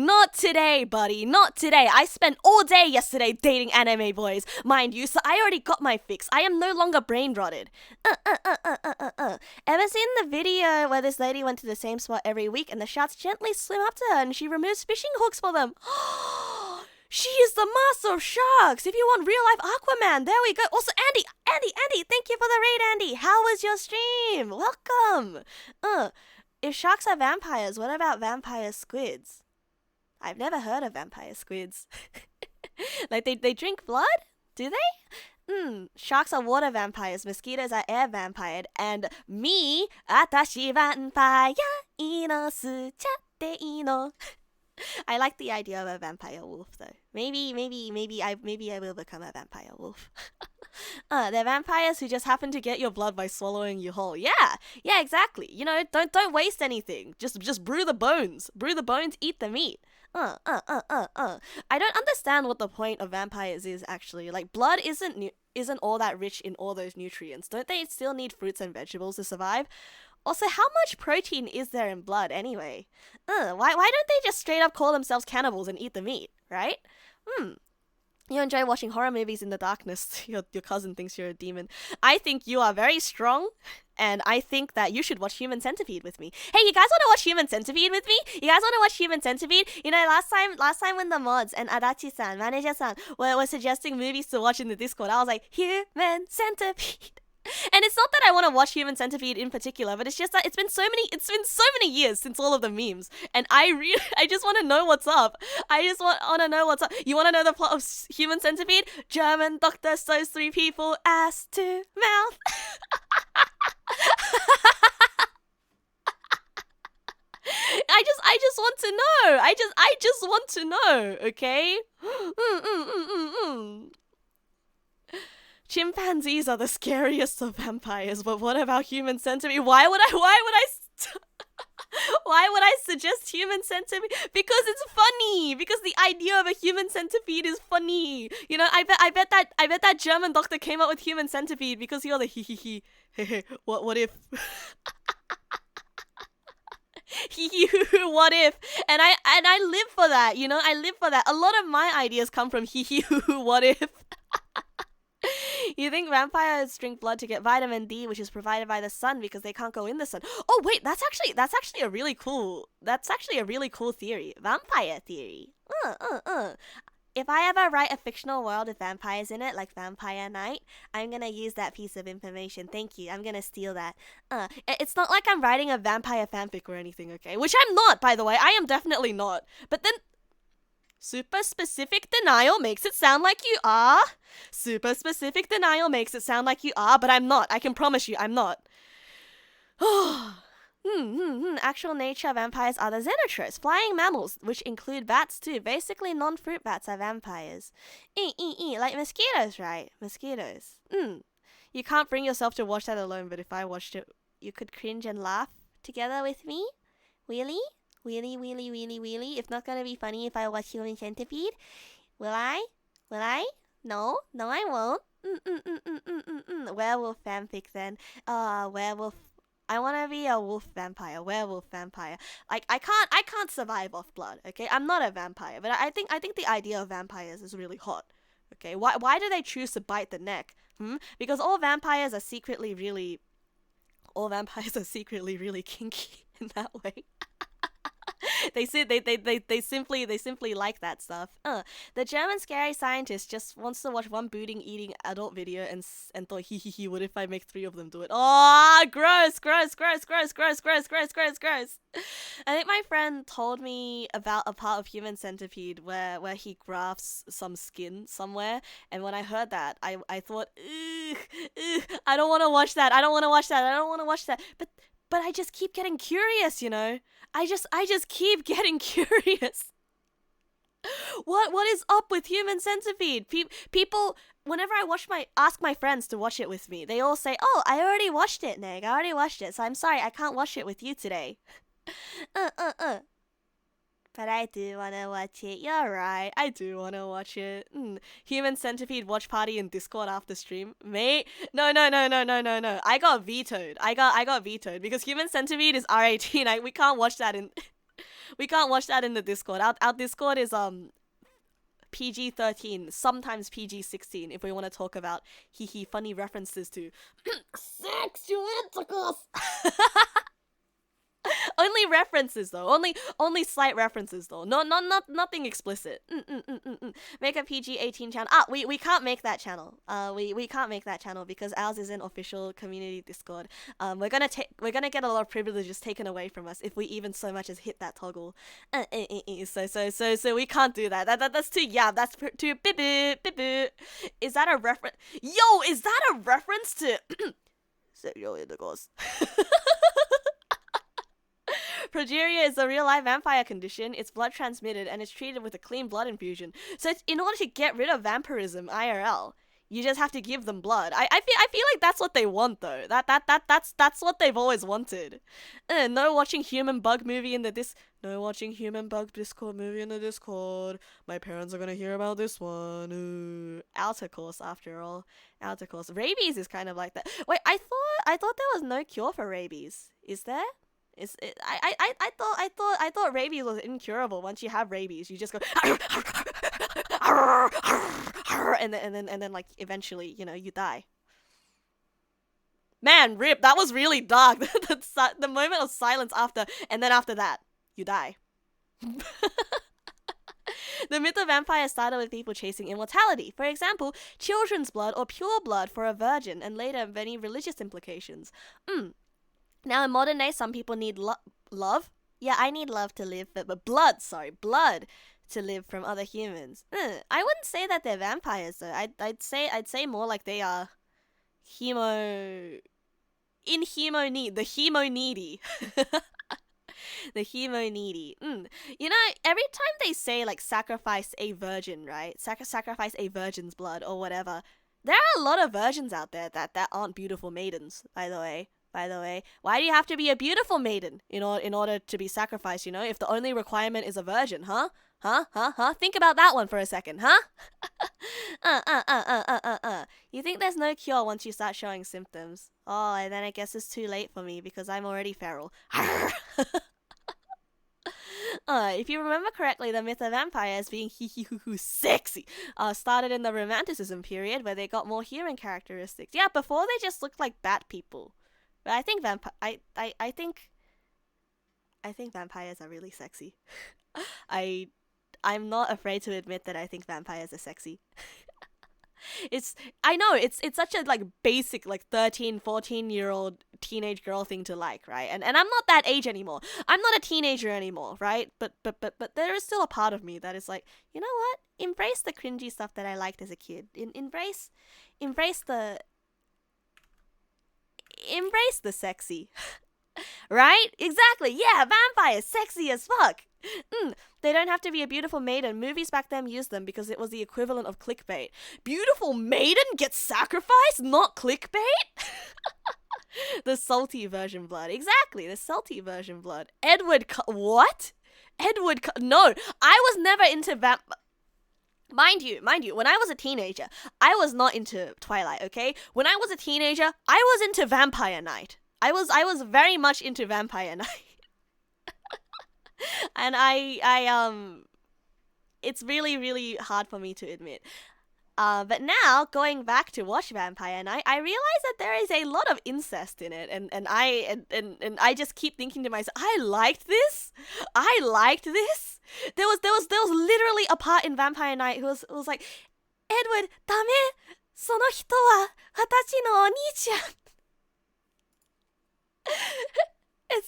buddy, not today. I spent all day yesterday dating anime boys, mind you, so I already got my fix. I am no longer brain rotted. Ever seen the video where this lady went to the same spot every week and the sharks gently swim up to her and she removes fishing hooks for them? She is the master of sharks. If you want real life Aquaman, there we go. Also, Andy, thank you for the raid, Andy. How was your stream? Welcome. If sharks are vampires, what about vampire squids? I've never heard of vampire squids. Like they drink blood? Do they? Sharks are water vampires, mosquitoes are air vampired, and me, atashi vampire ino suchatte ino. I like the idea of a vampire wolf though. Maybe I will become a vampire wolf. They're vampires who just happen to get your blood by swallowing you whole. Yeah, yeah, exactly. You know, don't waste anything. Just brew the bones. Brew the bones, eat the meat. I don't understand what the point of vampires is actually. Like, blood isn't all that rich in all those nutrients. Don't they still need fruits and vegetables to survive? Also, how much protein is there in blood anyway? Why don't they just straight up call themselves cannibals and eat the meat, right? You enjoy watching horror movies in the darkness. Your cousin thinks you're a demon. I think you are very strong, and I think that you should watch Human Centipede with me. Hey, you guys want to watch Human Centipede with me? You guys want to watch Human Centipede? You know, last time when the mods and Adachi-san, manager-san, were suggesting movies to watch in the Discord, I was like, Human Centipede. And it's not that I want to watch Human Centipede in particular, but it's just that it's been so many years since all of the memes, and I just want to know what's up. I just want to know what's up. You want to know the plot of Human Centipede? German doctor sews 3 people ass to mouth. I just want to know. I just want to know. Okay. Chimpanzees are the scariest of vampires, but what about Human Centipede? Why would I suggest Human Centipede? Because it's funny. Because the idea of a Human Centipede is funny. You know, I bet that German doctor came up with Human Centipede because he was like, hee. What if? What if? And I live for that. You know, I live for that. A lot of my ideas come from what if? You think vampires drink blood to get vitamin D, which is provided by the sun because they can't go in the sun. Oh wait, that's actually a really cool theory. Vampire theory. If I ever write a fictional world with vampires in it, like Vampire Night, I'm gonna use that piece of information. Thank you. I'm gonna steal that. It's not like I'm writing a vampire fanfic or anything, okay? Which I'm not, by the way. I am definitely not. But then super specific denial makes it sound like you are. Super specific denial makes it sound like you are, but I'm not. I can promise you, I'm not. Actual nature vampires are the xenotropes, flying mammals, which include bats too. Basically, non-fruit bats are vampires. Like mosquitoes, right? Mosquitoes. You can't bring yourself to watch that alone, but if I watched it, you could cringe and laugh together with me? Really? Really? It's not gonna be funny if I watch Human Centipede. Will I? No, I won't. Werewolf fanfic then. Werewolf. I wanna be a wolf vampire, werewolf vampire. Like I can't survive off blood. Okay, I'm not a vampire, but I think the idea of vampires is really hot. Okay, why do they choose to bite the neck? Because all vampires are secretly really kinky in that way. They simply like that stuff. The German scary scientist just wants to watch one booting eating adult video and thought what if I make 3 of them do it? Oh, gross. I think my friend told me about a part of Human Centipede where he grafts some skin somewhere, and when I heard that, I thought, I don't want to watch that. But I just keep getting curious, you know. I just keep getting curious. What is up with Human Centipede? People, whenever I ask my friends to watch it with me, they all say, "Oh, I already watched it, Neg. I already watched it. So I'm sorry, I can't watch it with you today." But I do want to watch it. You're right. I do want to watch it. Human Centipede watch party in Discord after stream. Mate, no. I got vetoed. I got vetoed because Human Centipede is R18. We can't watch that in the Discord. Our Discord is PG-13, sometimes PG-16 if we want to talk about funny references to sexual intercourse. Only references though. Only slight references though. Nothing explicit. Make a PG-18 channel. We can't make that channel. We can't make that channel because ours is an official community Discord. We're gonna get a lot of privileges taken away from us if we even so much as hit that toggle. So we can't do that. That's too That's too bip. Is that a reference? Yo, is that a reference to sexual intercourse? Progeria is a real-life vampire condition. It's blood transmitted and is treated with a clean blood infusion. So it's in order to get rid of vampirism IRL, You just have to give them blood. I feel like that's what they want though. That's what they've always wanted. No watching human bug movie in the no watching human bug Discord movie in the Discord. My parents are gonna hear about this one. Ooh. Outer course after all. Outer course. Rabies is kind of like that. Wait, I thought there was no cure for rabies. Is there? Is it, I thought rabies was incurable. Once you have rabies, you just go and then like eventually, you die. Man, rip, that was really dark. The moment of silence after that, you die. The myth of vampires started with people chasing immortality. For example, children's blood or pure blood for a virgin, and later many religious implications. Now in modern day, some people need love. Yeah, I need love to live, but blood to live from other humans. I wouldn't say that they're vampires though. I'd say more like they are the hemo needy. The hemo needy. Every time they say like sacrifice a virgin, right? Sacrifice a virgin's blood or whatever. There are a lot of virgins out there that aren't beautiful maidens, by the way. Why do you have to be a beautiful maiden in order to be sacrificed, if the only requirement is a virgin, huh? Think about that one for a second, huh? You think there's no cure once you start showing symptoms. Oh, and then I guess it's too late for me because I'm already feral. If you remember correctly, the myth of vampires being sexy started in the Romanticism period where they got more human characteristics. Yeah, before they just looked like bat people. But I think I think vampires are really sexy. I'm not afraid to admit that I think vampires are sexy. I know it's such a like basic like 13, 14-year-old teenage girl thing to like, right? And I'm not that age anymore. I'm not a teenager anymore, right? But there is still a part of me that is like, you know what? Embrace the cringy stuff that I liked as a kid. Embrace the sexy. Right? Exactly. Yeah, vampires, sexy as fuck. They don't have to be a beautiful maiden. Movies back then used them because it was the equivalent of clickbait. Beautiful maiden gets sacrificed, not clickbait? The salty virgin blood. Exactly, the salty virgin blood. What? No, I was never into Mind you, when I was a teenager, I was not into Twilight, okay? When I was a teenager, I was into Vampire Night. I was very much into Vampire Night. And it's really, really hard for me to admit. But now, going back to watch Vampire Night, I realize that there is a lot of incest in it, and I just keep thinking to myself, I liked this. There was literally a part in Vampire Night who was like, Edward, ダメ, その人は私のお兄ちゃん. It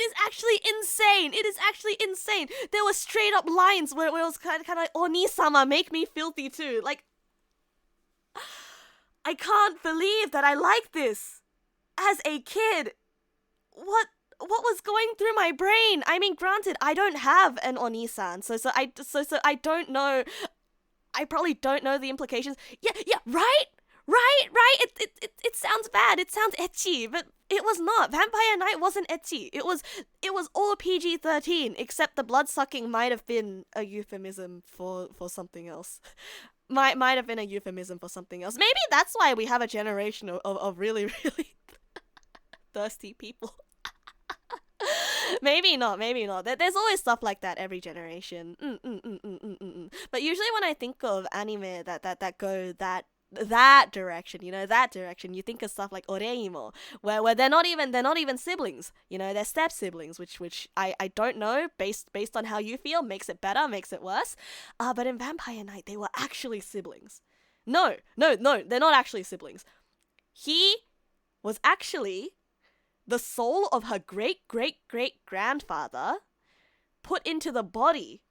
is actually insane. It is actually insane. There were straight up lines where it was kind of like, Oni-sama, make me filthy too. Like, I can't believe that I liked this as a kid. What was going through my brain? I mean, granted, I don't have an Oni-san, so I don't know. I probably don't know the implications. Yeah, right. It sounds bad. It sounds ecchi, but it was not. Vampire Night wasn't ecchi. It was all PG-13, except the blood sucking might have been a euphemism for something else. Might have been a euphemism for something else. Maybe that's why we have a generation of really, really thirsty people. Maybe not. There's always stuff like that every generation. But usually when I think of anime that go that direction, you think of stuff like Oreimo, where they're not even siblings, they're step siblings, which I don't know, based on how you feel, makes it better, makes it worse. But in Vampire Night, they were actually siblings. No, they're not actually siblings. He was actually the soul of her great-great-great-grandfather put into the body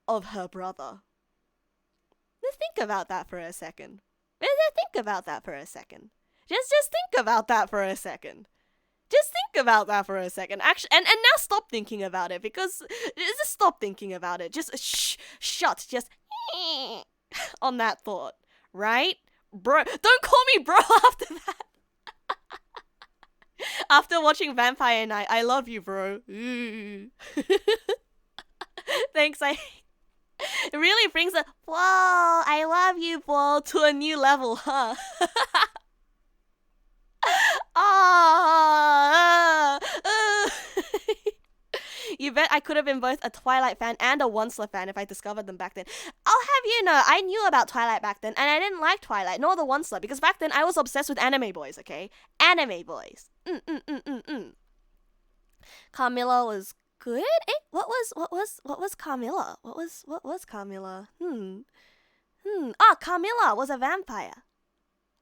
of her brother. Just think about that for a second. Just think about that for a second. Just think about that for a second. Just think about that for a second. Actually, and now stop thinking about it, because just stop thinking about it. Just shut. Just on that thought, right? Bro, don't call me bro after that. After watching Vampire Night, I love you, bro. Thanks, it really brings a whoa, I love you, bro, to a new level, huh? Ah, You bet I could have been both a Twilight fan and a Onceler fan if I discovered them back then. I'll have you know, I knew about Twilight back then, and I didn't like Twilight, nor the Onceler, because back then I was obsessed with anime boys, okay? Anime boys. Carmilla was good? What was Carmilla? What was Carmilla? Carmilla was a vampire.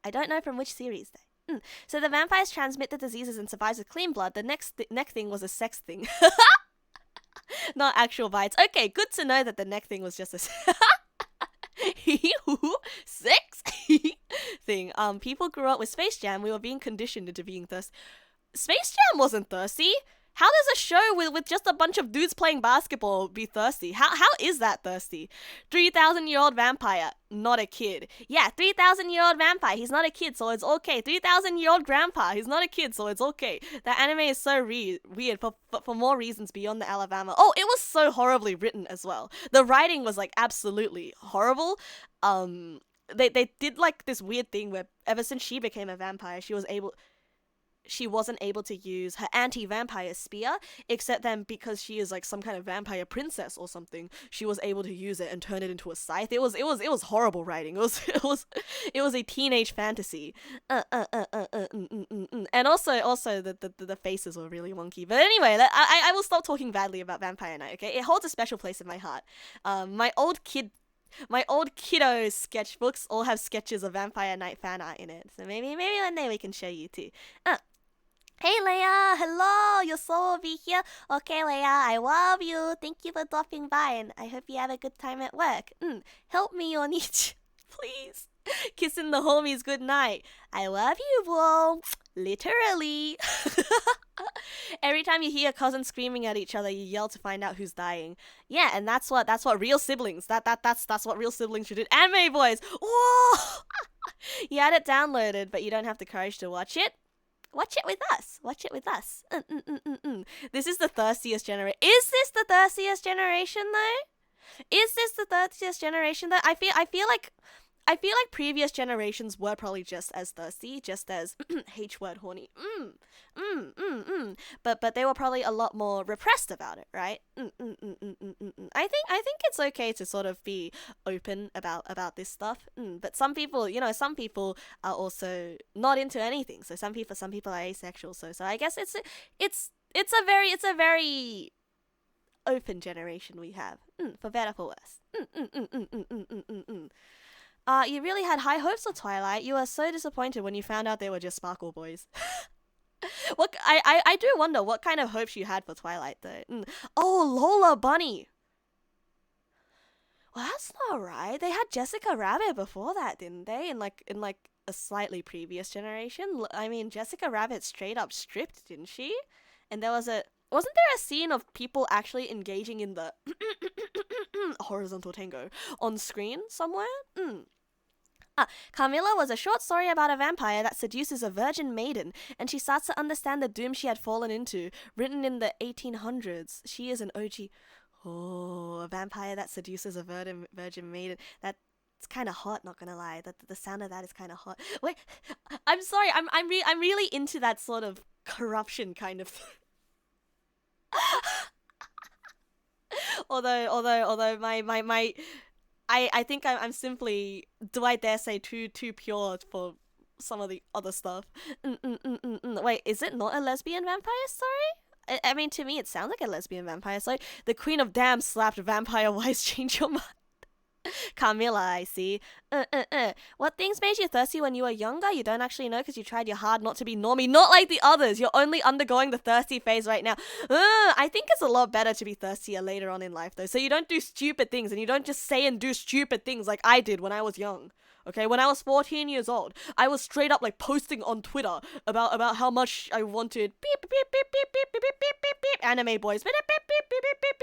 I don't know from which series though. So the vampires transmit the diseases and survives with clean blood. The next neck thing was a sex thing. Not actual bites. Okay, good to know that the neck thing was just a sex thing. People grew up with Space Jam. We were being conditioned into being thirsty. Space Jam wasn't thirsty. How does a show with just a bunch of dudes playing basketball be thirsty? How is that thirsty? 3,000-year-old vampire, not a kid. Yeah, 3,000-year-old vampire, he's not a kid, so it's okay. 3,000-year-old grandpa, he's not a kid, so it's okay. That anime is so weird for more reasons beyond the Alabama. Oh, it was so horribly written as well. The writing was like absolutely horrible. They did like this weird thing where ever since she became a vampire, she wasn't able to use her anti-vampire spear, except then because she is like some kind of vampire princess or something, she was able to use it and turn it into a scythe. It was horrible writing. It was a teenage fantasy. And also the faces were really wonky. But anyway, I will stop talking badly about Vampire Night. Okay, it holds a special place in my heart. My old kiddo sketchbooks all have sketches of Vampire Night fan art in it. So maybe one day we can show you too. Hey Leia, hello, you'll solo be here? Okay Leia, I love you. Thank you for dropping by and I hope you have a good time at work. Help me on each, please. Kissing the homies good night. I love you, bro. Literally. Every time you hear a cousin screaming at each other, you yell to find out who's dying. Yeah, and that's what real siblings. That's what real siblings should do. Anime boys. Whoa! You had it downloaded, but you don't have the courage to watch it. Watch it with us. Watch it with us. This is the thirstiest generation. Is this the thirstiest generation though? Is this the thirstiest generation though? I feel like previous generations were probably just as thirsty, just as H word horny. But they were probably a lot more repressed about it, right? I think it's okay to sort of be open about this stuff. But some people are also not into anything. So some people are asexual. So I guess it's a very open generation we have. For better, for worse. You really had high hopes for Twilight. You were so disappointed when you found out they were just Sparkle Boys. What I do wonder what kind of hopes you had for Twilight though. Oh, Lola Bunny. Well, that's not right. They had Jessica Rabbit before that, didn't they? In like a slightly previous generation. I mean, Jessica Rabbit straight up stripped, didn't she? And wasn't there a scene of people actually engaging in the horizontal tango on screen somewhere? Carmilla was a short story about a vampire that seduces a virgin maiden, and she starts to understand the doom she had fallen into. Written in the 1800s, she is an OG. Oh, a vampire that seduces a virgin maiden. That's kind of hot, not gonna lie. The sound of that is kind of hot. Wait, I'm sorry. I'm really into that sort of corruption kind of thing. although my I think I'm simply, do I dare say, too pure for some of the other stuff. Wait, is it not a lesbian vampire story? I mean, to me, it sounds like a lesbian vampire story. The Queen of Damn slapped vampire-wise change your mind. Carmilla, I see. What things made you thirsty when you were younger? You don't actually know because you tried your hard not to be normie. Not like the others. You're only undergoing the thirsty phase right now. I think it's a lot better to be thirstier later on in life, though. So you don't do stupid things and you don't just say and do stupid things like I did when I was young. Okay, when I was 14 years old, I was straight up like posting on Twitter about how much I wanted anime boys.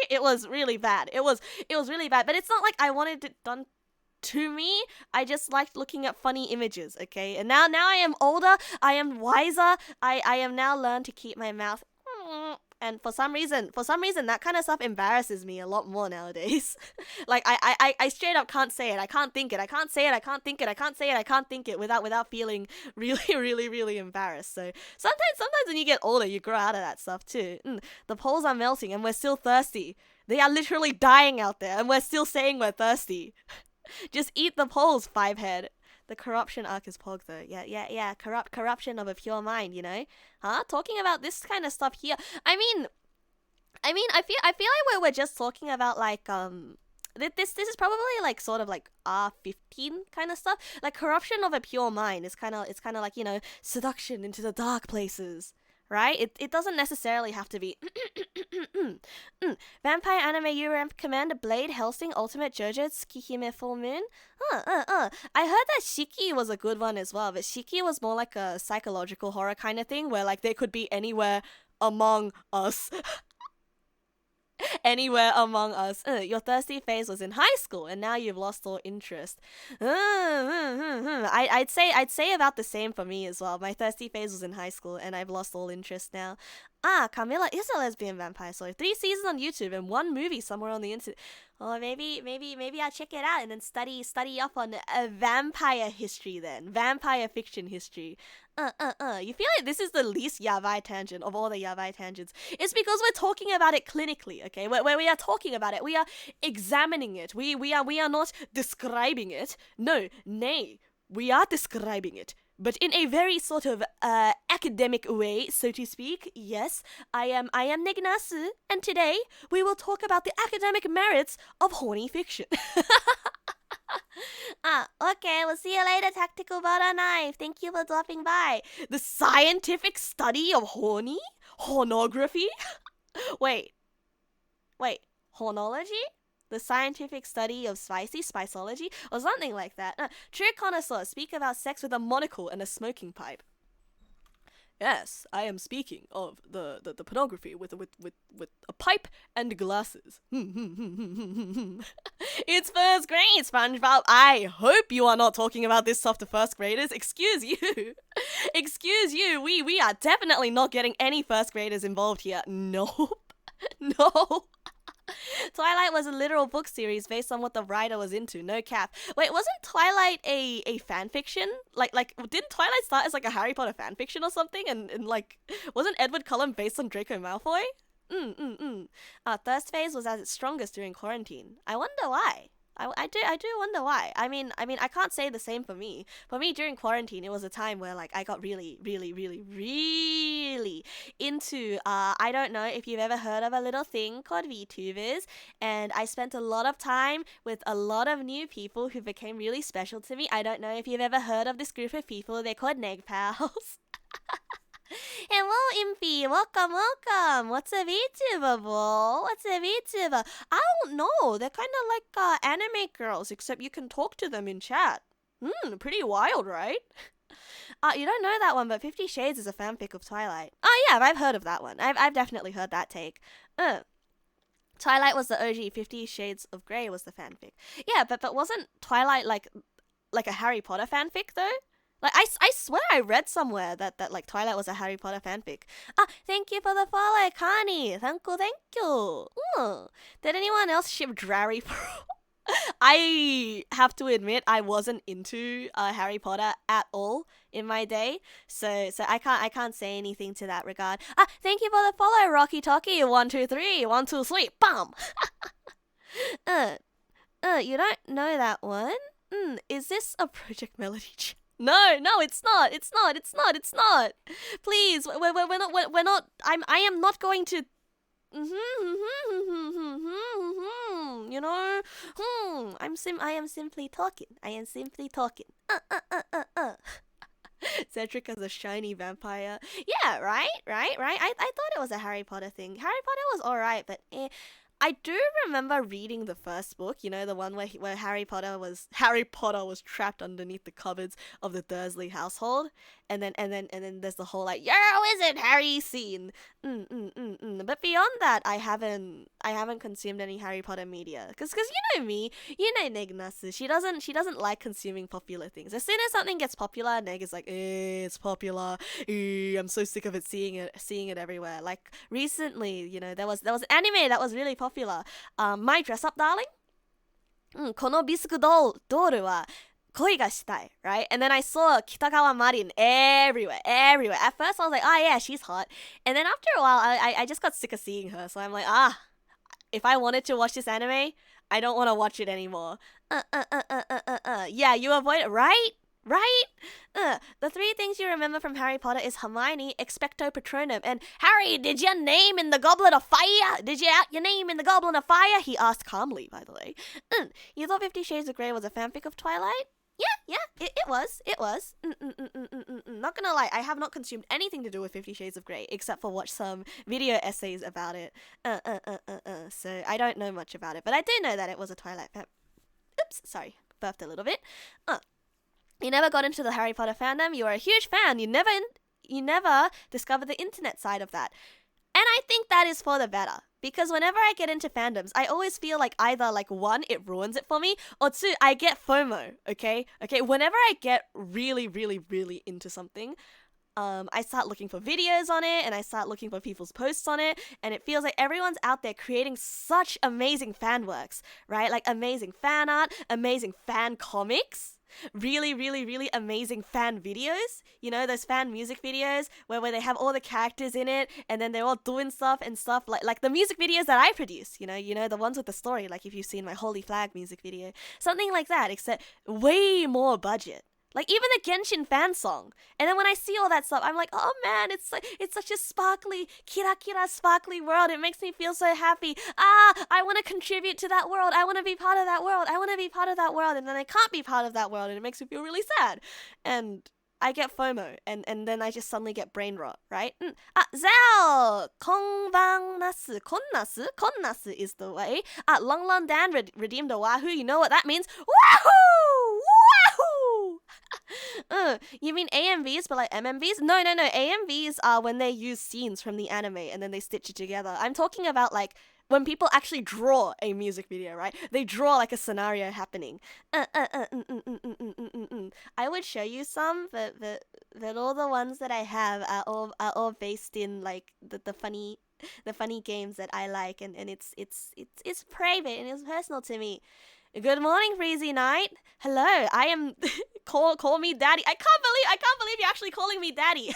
It was really bad. It was really bad. But it's not like I wanted it done to me, I just liked looking at funny images, okay? And now I am older, I am wiser, I am now learned to keep my mouth. And for some reason, that kind of stuff embarrasses me a lot more nowadays. Like I straight up can't say it. I can't think it. I can't say it. I can't think it. I can't say it. I can't think it without feeling really, really, really embarrassed. So sometimes when you get older, you grow out of that stuff too. The poles are melting, and we're still thirsty. They are literally dying out there, and we're still saying we're thirsty. Just eat the poles, five-head. The corruption arc is Pog though. Yeah. Corruption of a pure mind, you know? Huh? Talking about this kind of stuff here. I mean, I feel like we're just talking about like this is probably like sort of like R15 kind of stuff. Like corruption of a pure mind is kind of like, you know, seduction into the dark places. Right? It doesn't necessarily have to be Vampire Anime URAMP Commander Blade Hellsting Ultimate JoJo Tsukihime Full Moon. I heard that Shiki was a good one as well, but Shiki was more like a psychological horror kind of thing where like they could be anywhere among us. Anywhere among us. Your thirsty phase was in high school, and now you've lost all interest. I'd say about the same for me as well. My thirsty phase was in high school, and I've lost all interest now. Camilla is a lesbian vampire. So 3 seasons on YouTube and 1 movie somewhere on the internet. Oh, maybe I'll check it out and then study up on vampire history then. Vampire fiction history. You feel like this is the least yabai tangent of all the yabai tangents. It's because we're talking about it clinically, okay? Where we are talking about it. We are examining it. We are not describing it. No, nay. We are describing it. But in a very sort of academic way, so to speak. Yes, I am Nasu, and today we will talk about the academic merits of horny fiction. Okay, we'll see you later, Tactical Butter Knife. Thank you for dropping by. The scientific study of horny? Hornography? Wait, hornology? The scientific study of spiceology, or something like that. True connoisseurs speak about sex with a monocle and a smoking pipe. Yes, I am speaking of the pornography with a pipe and glasses. It's first grade, SpongeBob. I hope you are not talking about this stuff to first graders. Excuse you. Excuse you. We are definitely not getting any first graders involved here. Nope. No. Twilight was a literal book series based on what the writer was into, no cap. Wait, wasn't Twilight a fan fiction? Like didn't Twilight start as like a Harry Potter fan fiction or something? And like, wasn't Edward Cullen based on Draco Malfoy? Thirst phase was at its strongest during quarantine. I wonder why. I do wonder why. I mean, I can't say the same for me. For me, during quarantine, it was a time where like I got really, really, really, really into. I don't know if you've ever heard of a little thing called VTubers, and I spent a lot of time with a lot of new people who became really special to me. I don't know if you've ever heard of this group of people. They're called Neg Pals. Hello, Impy. Welcome. What's a VTuber, bro? What's a VTuber? I don't know. They're kind of like anime girls, except you can talk to them in chat. Pretty wild, right? You don't know that one, but 50 Shades is a fanfic of Twilight. Oh, yeah, I've heard of that one. I've definitely heard that take. Twilight was the OG. 50 Shades of Grey was the fanfic. Yeah, but wasn't Twilight like a Harry Potter fanfic, though? Like, I swear I read somewhere that like Twilight was a Harry Potter fanfic. Thank you for the follow, Connie. Thank you. Did anyone else ship Drarry for... I have to admit, I wasn't into Harry Potter at all in my day, so I can't say anything to that regard. Thank you for the follow, Rocky Talkie. 1 2 3, 1 2 3, bam. You don't know that one? Is this a Project Melody chat? No, it's not. Please, we're not. I am not going to. You know, I am simply talking. Cedric as a shiny vampire. Yeah, right. I thought it was a Harry Potter thing. Harry Potter was alright, but I do remember reading the first book, you know, the one where Harry Potter was trapped underneath the cupboards of the Dursley household, and then there's the whole like, yo, is it Harry scene. But beyond that, I haven't consumed any Harry Potter media, because you know me, you know Neg Nasu. She doesn't like consuming popular things. As soon as something gets popular, Neg is like, it's popular. I'm so sick of it, seeing it everywhere. Like recently, there was an anime that was really popular. My Dress Up Darling. このビスクドールは恋がしたい, right? And then I saw Kitagawa Marin everywhere. At first I was like, oh yeah, she's hot. And then after a while, I just got sick of seeing her. So I'm like, if I wanted to watch this anime, I don't want to watch it anymore. Yeah, you avoid it, right? Right? The three things you remember from Harry Potter is Hermione, Expecto Patronum, and Harry, did your name in the Goblet of Fire? Did you out your name in the Goblet of Fire? He asked calmly, by the way. You thought 50 Shades of Grey was a fanfic of Twilight? Yeah, it was. Not gonna lie, I have not consumed anything to do with 50 Shades of Grey, except for watch some video essays about it. So I don't know much about it, but I do know that it was a Twilight fan. Oops, sorry, burped a little bit. You never got into the Harry Potter fandom. You are a huge fan. You never discovered the internet side of that. And I think that is for the better. Because whenever I get into fandoms, I always feel like either, like, one, it ruins it for me, or two, I get FOMO, okay? Whenever I get really, really, really into something, I start looking for videos on it, and I start looking for people's posts on it, and it feels like everyone's out there creating such amazing fan works, right? Like amazing fan art, amazing fan comics, really, really, really amazing fan videos. You know, those fan music videos where they have all the characters in it, and then they're all doing stuff like the music videos that I produce, you know, the ones with the story, like if you've seen my Holy Flag music video, something like that, except way more budget. Like even the Genshin fan song. And then when I see all that stuff, I'm like, oh man, it's such a sparkly, kira sparkly world. It makes me feel so happy. I want to contribute to that world. I want to be part of that world. And then I can't be part of that world, and it makes me feel really sad. And I get FOMO, and then I just suddenly get brain rot, right? Zhao! Kongbang Nasu. Konnasu is the way. Long Dan redeemed a wahoo. You know what that means? Wahoo! You mean AMVs, but like MMVs? No. AMVs are when they use scenes from the anime and then they stitch it together. I'm talking about like when people actually draw a music video, right? They draw like a scenario happening. I would show you some, but all the ones that I have are all based in like the funny games that I like, and it's private and it's personal to me. Good morning, Freezy Knight. Hello, I am. Call me daddy. I can't believe you're actually calling me daddy.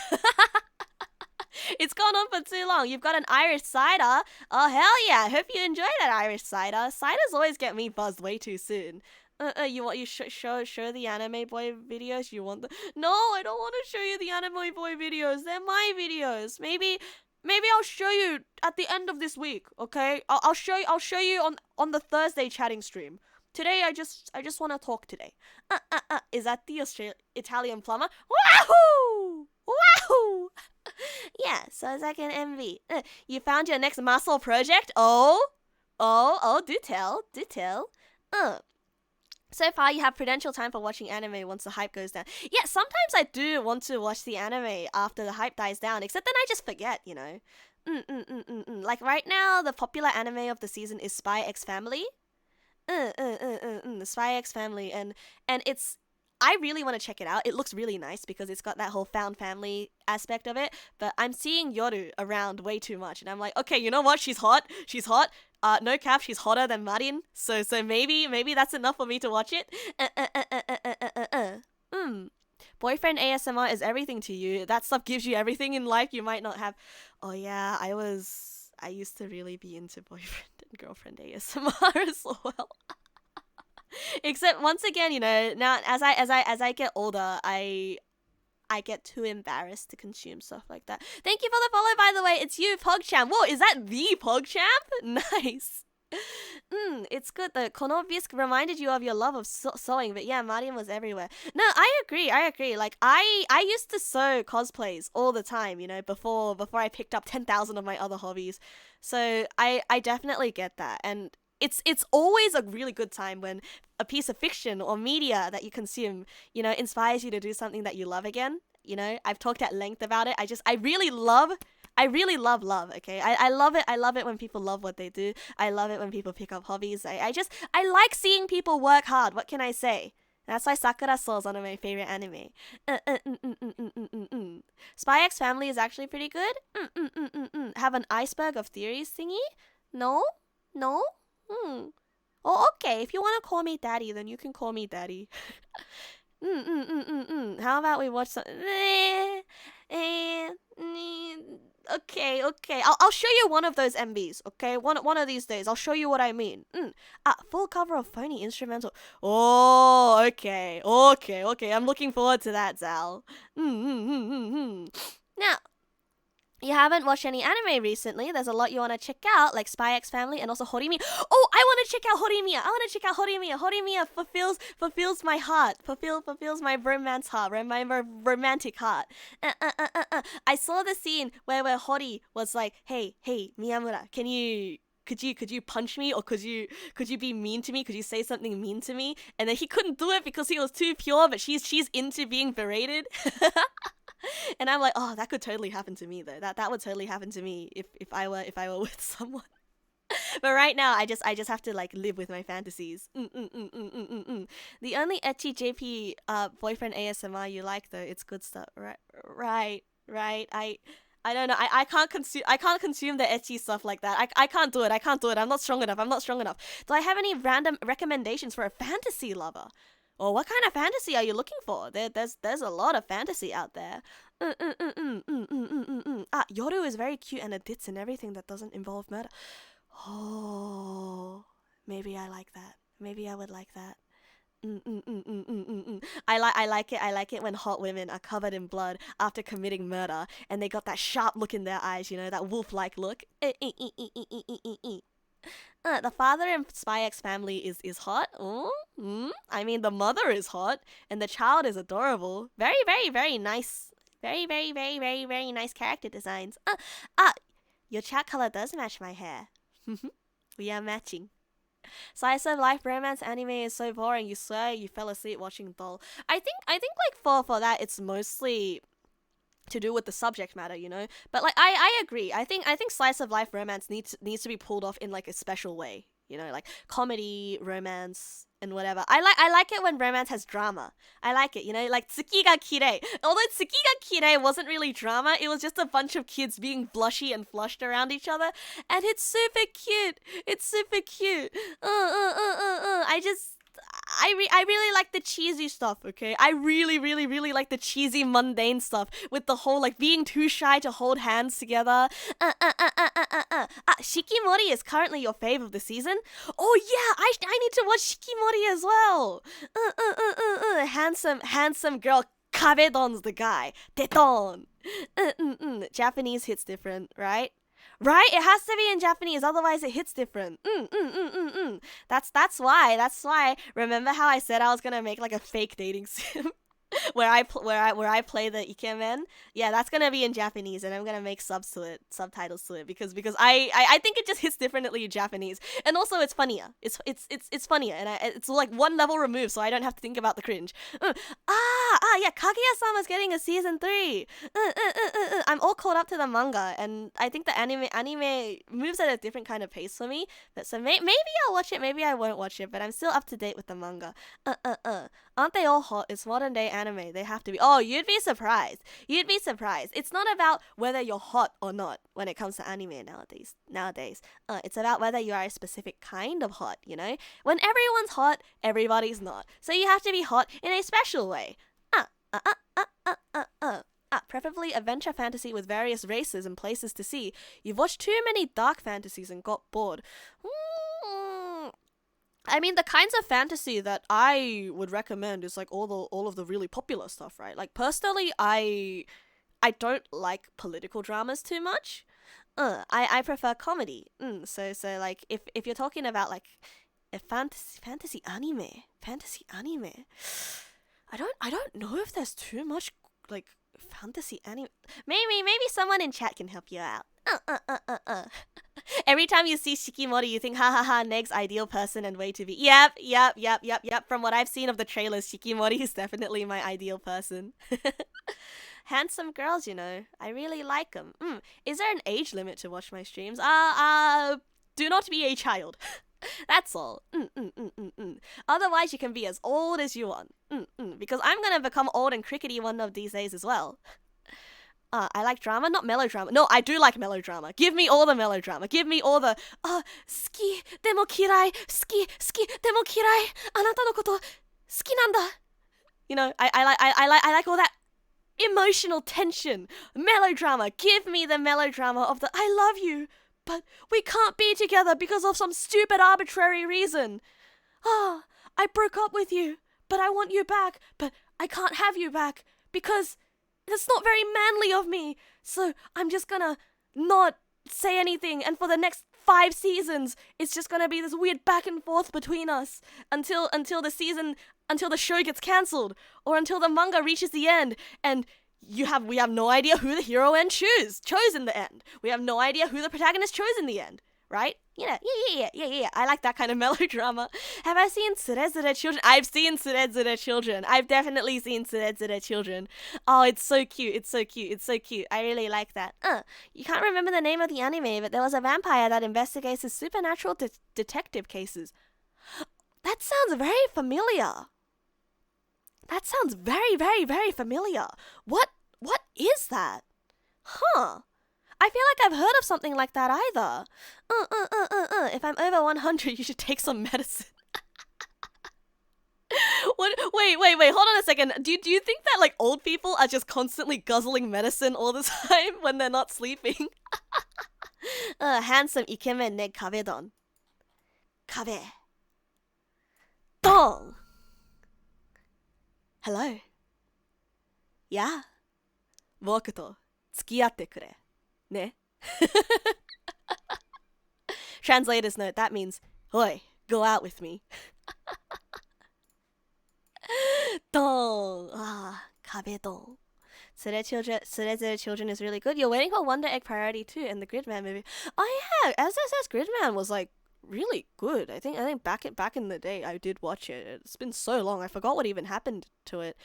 It's gone on for too long. You've got an Irish cider. Oh hell yeah! Hope you enjoy that Irish cider. Ciders always get me buzzed way too soon. You show the anime boy videos? You want the? No, I don't want to show you the anime boy videos. They're my videos. Maybe I'll show you at the end of this week. Okay, I'll show you on the Thursday chatting stream. Today, I just want to talk today. Is that the Italian plumber? Wahoo! Wahoo! Yeah, so second MV. You found your next muscle project? Oh, do tell. So far, you have prudential time for watching anime once the hype goes down. Yeah, sometimes I do want to watch the anime after the hype dies down, except then I just forget, you know. Like right now, the popular anime of the season is Spy X Family. The Spy X Family, and it's, I really want to check it out. It looks really nice because it's got that whole found family aspect of it, but I'm seeing Yoru around way too much, and I'm like, okay, you know what, she's hot, no cap, she's hotter than Marin, so maybe that's enough for me to watch it. Boyfriend ASMR is everything to you. That stuff gives you everything in life you might not have. Oh yeah, I used to really be into boyfriend and girlfriend ASMR as well. Except once again, you know, now as I get older, I get too embarrassed to consume stuff like that. Thank you for the follow, by the way. It's you, PogChamp. Whoa, is that the PogChamp? Nice. It's good though. Konobisk reminded you of your love of sewing, but yeah, Mariam was everywhere. No, I agree. Like I used to sew cosplays all the time, you know, before I picked up 10,000 of my other hobbies. So I definitely get that, and it's always a really good time when a piece of fiction or media that you consume, you know, inspires you to do something that you love again. You know, I've talked at length about it. I really love love, okay? I love it. I love it when people love what they do. I love it when people pick up hobbies. I like seeing people work hard. What can I say? That's why Sakura Soul is one of my favorite anime. Spy X Family is actually pretty good. Have an iceberg of theories thingy? No? No? Oh, okay. If you want to call me daddy, then you can call me daddy. How about we watch some? Okay. I'll show you one of those MVs. Okay, one of these days I'll show you what I mean. Full cover of phony instrumental. Oh, okay. I'm looking forward to that, Zal. Now, you haven't watched any anime recently. There's a lot you want to check out, like Spy X Family and also Horimiya. Oh, I want to check out Horimiya. Horimiya fulfills my heart. Fulfills my romance heart, my romantic heart. I saw the scene where Hori was like, hey, Miyamura, could you punch me, or could you be mean to me? Could you say something mean to me? And then he couldn't do it because he was too pure, but she's into being berated. And I'm like, oh, that could totally happen to me though. That would totally happen to me if I were with someone. But right now, I just have to like live with my fantasies. The only ecchi JP boyfriend ASMR you like though, it's good stuff. Right. I don't know. I can't consume the ecchi stuff like that. I can't do it. I'm not strong enough. Do I have any random recommendations for a fantasy lover? Or what kind of fantasy are you looking for? There's a lot of fantasy out there. Yoru is very cute and adits and everything that doesn't involve murder. Oh, maybe I like that. Maybe I would like that. I like it when hot women are covered in blood after committing murder and they got that sharp look in their eyes, you know, that wolf-like look. The father in Spy X Family is hot. I mean, the mother is hot, and the child is adorable. Very, very, very nice. Very, very, very, very, very nice character designs. Your chat color does match my hair. We are matching. Slice of life romance anime is so boring. You swear you fell asleep watching Doll. I think like for that it's mostly to do with the subject matter, you know. But like I agree. I think slice of life romance needs to be pulled off in like a special way, you know, like comedy, romance, and whatever. I like it when romance has drama. I like it, you know, like Tsuki ga Kirei. Although Tsuki ga Kirei wasn't really drama, it was just a bunch of kids being blushy and flushed around each other, and it's super cute. I really like the cheesy stuff, okay? I really like the cheesy, mundane stuff with the whole, like, being too shy to hold hands together. Shikimori is currently your fave of the season? Oh, yeah, I need to watch Shikimori as well. Handsome girl. Kabedon's the guy. Teton. Japanese hits different, right? Right? It has to be in Japanese, otherwise it hits different. That's why. Remember how I said I was gonna make like a fake dating sim? where I play the ikemen? Yeah, that's gonna be in Japanese, and I'm gonna make subtitles to it because I think it just hits differently in Japanese, and also it's funnier. It's funnier, and it's like one level removed, so I don't have to think about the cringe. Yeah, Kaguya-sama's getting a season 3. I'm all caught up to the manga, and I think the anime moves at a different kind of pace for me. But so maybe I'll watch it, maybe I won't watch it, but I'm still up to date with the manga. Aren't they all hot? It's modern day anime. They have to be. Oh, you'd be surprised. It's not about whether you're hot or not when it comes to anime nowadays. It's about whether you are a specific kind of hot, you know? When everyone's hot, everybody's not. So you have to be hot in a special way. Preferably adventure fantasy with various races and places to see. You've watched too many dark fantasies and got bored. I mean, the kinds of fantasy that I would recommend is like all of the really popular stuff, right? Like personally, I don't like political dramas too much. I prefer comedy. So like if you're talking about like a fantasy anime, I don't know if there's too much like fantasy anime. Maybe someone in chat can help you out. Every time you see Shikimori, you think, ha, Neg's ideal person and way to be. Yep. From what I've seen of the trailers, Shikimori is definitely my ideal person. handsome girls, you know. I really like them. Is there an age limit to watch my streams? Do not be a child. That's all. Otherwise, you can be as old as you want. Because I'm gonna become old and crickety one of these days as well. I like drama, not melodrama. No, I do like melodrama. Give me all the melodrama. Give me all the, 好き、でも嫌い、好き、でも嫌い、あなたのこと、好きなんだ. You know, I like all that emotional tension, melodrama. Give me the melodrama of the, I love you, but we can't be together because of some stupid arbitrary reason. I broke up with you, but I want you back, but I can't have you back because that's not very manly of me. So I'm just gonna not say anything, and for the next 5 seasons, it's just gonna be this weird back and forth between us until the show gets cancelled, or until the manga reaches the end, and we have no idea who the hero chose in the end. We have no idea who the protagonist chose in the end, right? Yeah. I like that kind of melodrama. Have I seen Tsurezure Children? I've seen Tsurezure Children. I've definitely seen Tsurezure Children. Oh, it's so cute. I really like that. You can't remember the name of the anime, but there was a vampire that investigates his supernatural detective cases. That sounds very familiar. That sounds very, very, very familiar. What is that? Huh. I feel like I've heard of something like that either. If I'm over 100, you should take some medicine. What? Wait, hold on a second. Do you think that like old people are just constantly guzzling medicine all the time when they're not sleeping? Handsome ikemen ne kabe don. Kabe. Dong. Hello. Yeah. 僕と付き合ってくれ。ね. Translator's note, that means, Oi, go out with me. Dong. Kabe dong. Tsurezure Children is really good. You're waiting for Wonder Egg Priority 2 and the Gridman movie. Oh yeah, SSS Gridman was like really good. I think back in the day I did watch it. It's been so long, I forgot what even happened to it.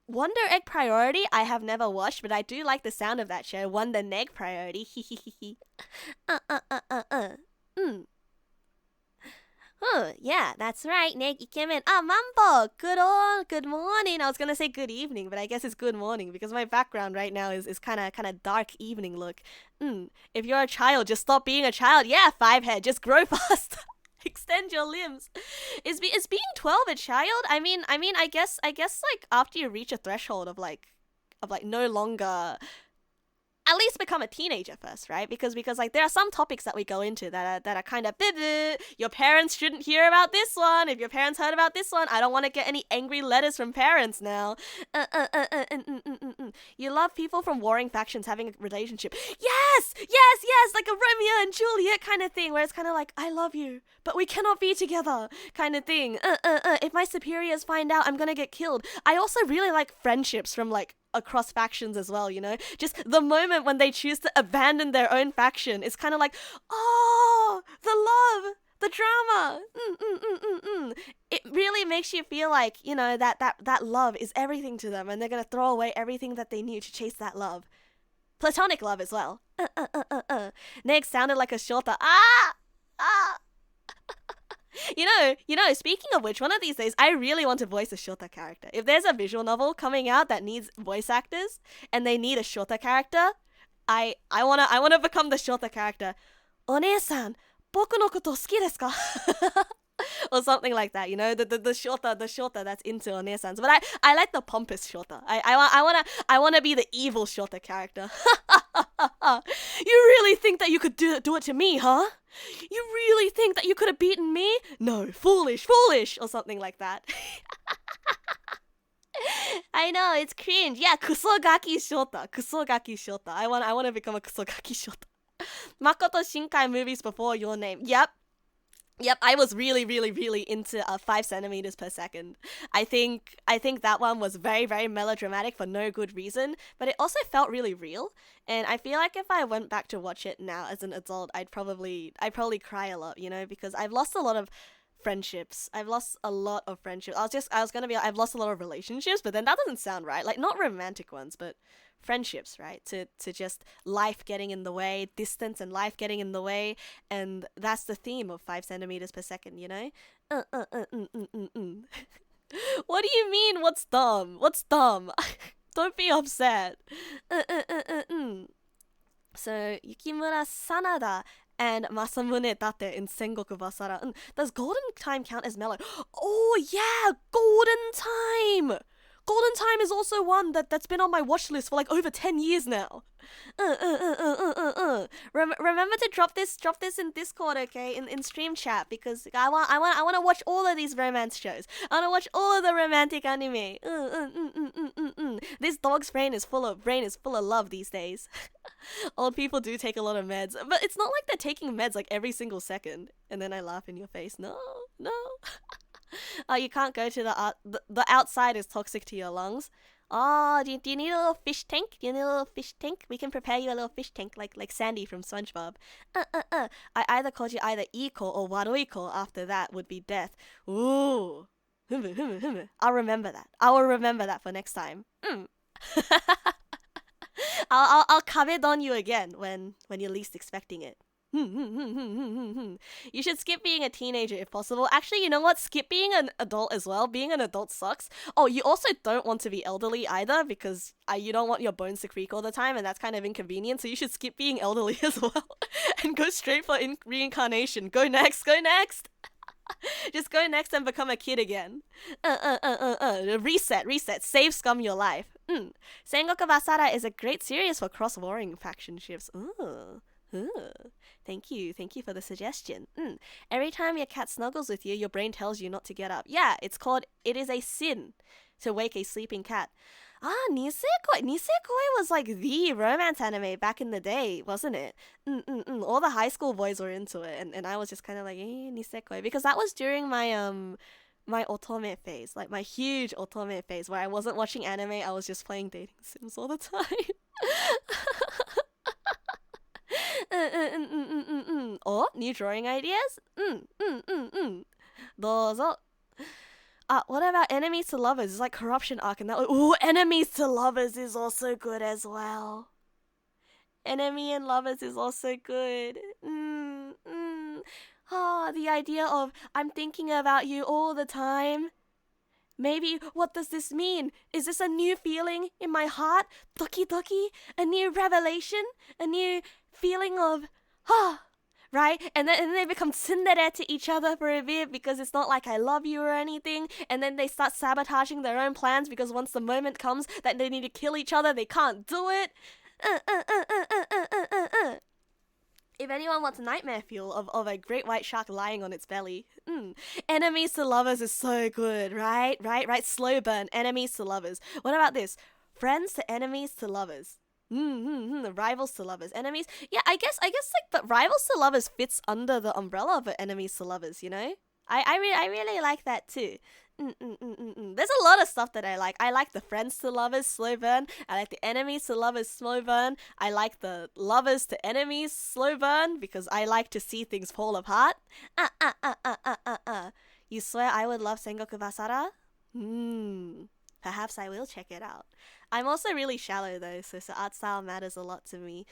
Wonder Egg Priority I have never watched, but I do like the sound of that show. Wonder Egg Priority. Yeah, that's right. Neg ikemen. Mambo. Good morning. I was gonna say good evening, but I guess it's good morning because my background right now is kind of dark evening look. If you're a child, just stop being a child. Yeah, 5head, just grow fast. Extend your limbs. Is being 12 a child? I mean, I guess like after you reach a threshold of like no longer, at least become a teenager first, right? Because like there are some topics that we go into that are kind of your parents shouldn't hear about this one. If your parents heard about this one, I don't want to get any angry letters from parents now. You love people from warring factions having a relationship. Yes, like a Romeo and Juliet kind of thing, where it's kind of like, I love you, but we cannot be together kind of thing. If my superiors find out, I'm gonna get killed. I also really like friendships from like across factions as well, you know? Just the moment when they choose to abandon their own faction, it's kind of like, oh, the love, the drama. It really makes you feel like, you know, that love is everything to them, and they're gonna throw away everything that they knew to chase that love. Platonic love as well. Neg sounded like a shorter. You know, speaking of which, one of these days, I really want to voice a Shota character. If there's a visual novel coming out that needs voice actors, and they need a Shota character, I wanna become the Shota character. One-san, boku no koto suki desu ka? Or something like that, you know, the Shota that's into One-sans. But I like the pompous Shota. I wanna be the evil Shota character. You really think that you could do it to me, huh? You really think that you could have beaten me? No, foolish, or something like that. I know, it's cringe. Yeah, Kusogaki Shota. I want to become a Kusogaki Shota. Makoto Shinkai movies before your name. Yep, I was really into 5 centimeters per second. I think that one was very, very melodramatic for no good reason, but it also felt really real. And I feel like if I went back to watch it now as an adult, I'd probably cry a lot, you know, because I've lost a lot of friendships. I've lost a lot of friendships. I was gonna be like, I've lost a lot of relationships, but then that doesn't sound right. Like not romantic ones, but friendships, right? To just life getting in the way, distance and life getting in the way, and that's the theme of 5 centimeters per second. You know. What do you mean? What's dumb? What's dumb? Don't be upset. So Yukimura Sanada and Masamune Date in Sengoku Basara. Does Golden Time count as mellow? Oh yeah, Golden Time. Golden Time is also one that's been on my watch list for like over 10 years now. Remember to drop this in Discord, okay, in stream chat, because I want to watch all of these romance shows. I want to watch all of the romantic anime. This dog's brain is full of love these days. Old people do take a lot of meds, but it's not like they're taking meds like every single second. And then I laugh in your face. No. Oh, you can't go to the outside is toxic to your lungs. Oh, do you need a little fish tank? Do you need a little fish tank? We can prepare you a little fish tank like Sandy from SpongeBob. I either called you either Iko or Waroiko. After that would be death. Ooh. I'll remember that. I will remember that for next time. I'll come it on you again when you're least expecting it. You should skip being a teenager if possible. Actually, you know what? Skip being an adult as well. Being an adult sucks. Oh, you also don't want to be elderly either, because you don't want your bones to creak all the time, and that's kind of inconvenient. So you should skip being elderly as well and go straight for reincarnation. Go next. Just go next and become a kid again. Reset. Save scum your life. Sengoku Basara is a great series for cross-warring faction ships. Thank you for the suggestion. Every time your cat snuggles with you, your brain tells you not to get up. Yeah, it is a sin to wake a sleeping cat. Nisekoi was like the romance anime back in the day, wasn't it? All the high school boys were into it, and I was just kind of like, Nisekoi, because that was during my my otome phase, like my huge otome phase, where I wasn't watching anime, I was just playing dating sims all the time. Oh, new drawing ideas? Dozo. What about enemies to lovers? It's like corruption arc and that. Ooh, enemies to lovers is also good as well. Enemy and lovers is also good. The idea of I'm thinking about you all the time. Maybe, what does this mean? Is this a new feeling in my heart? Doki doki? A new revelation? A new feeling of, right? And then they become tsundere to each other for a bit, because it's not like I love you or anything. And then they start sabotaging their own plans, because once the moment comes that they need to kill each other, they can't do it. If anyone wants nightmare fuel of a great white shark lying on its belly. Enemies to lovers is so good, right? Slow burn, enemies to lovers. What about this? Friends to enemies to lovers. Rivals to lovers. Enemies. Yeah, I guess like the rivals to lovers fits under the umbrella of enemies to lovers, you know? I really like that too. There's a lot of stuff that I like. I like the friends to lovers slow burn. I like the enemies to lovers slow burn. I like the lovers to enemies slow burn, because I like to see things fall apart. You swear I would love Sengoku Basara? Perhaps I will check it out. I'm also really shallow though, so art style matters a lot to me.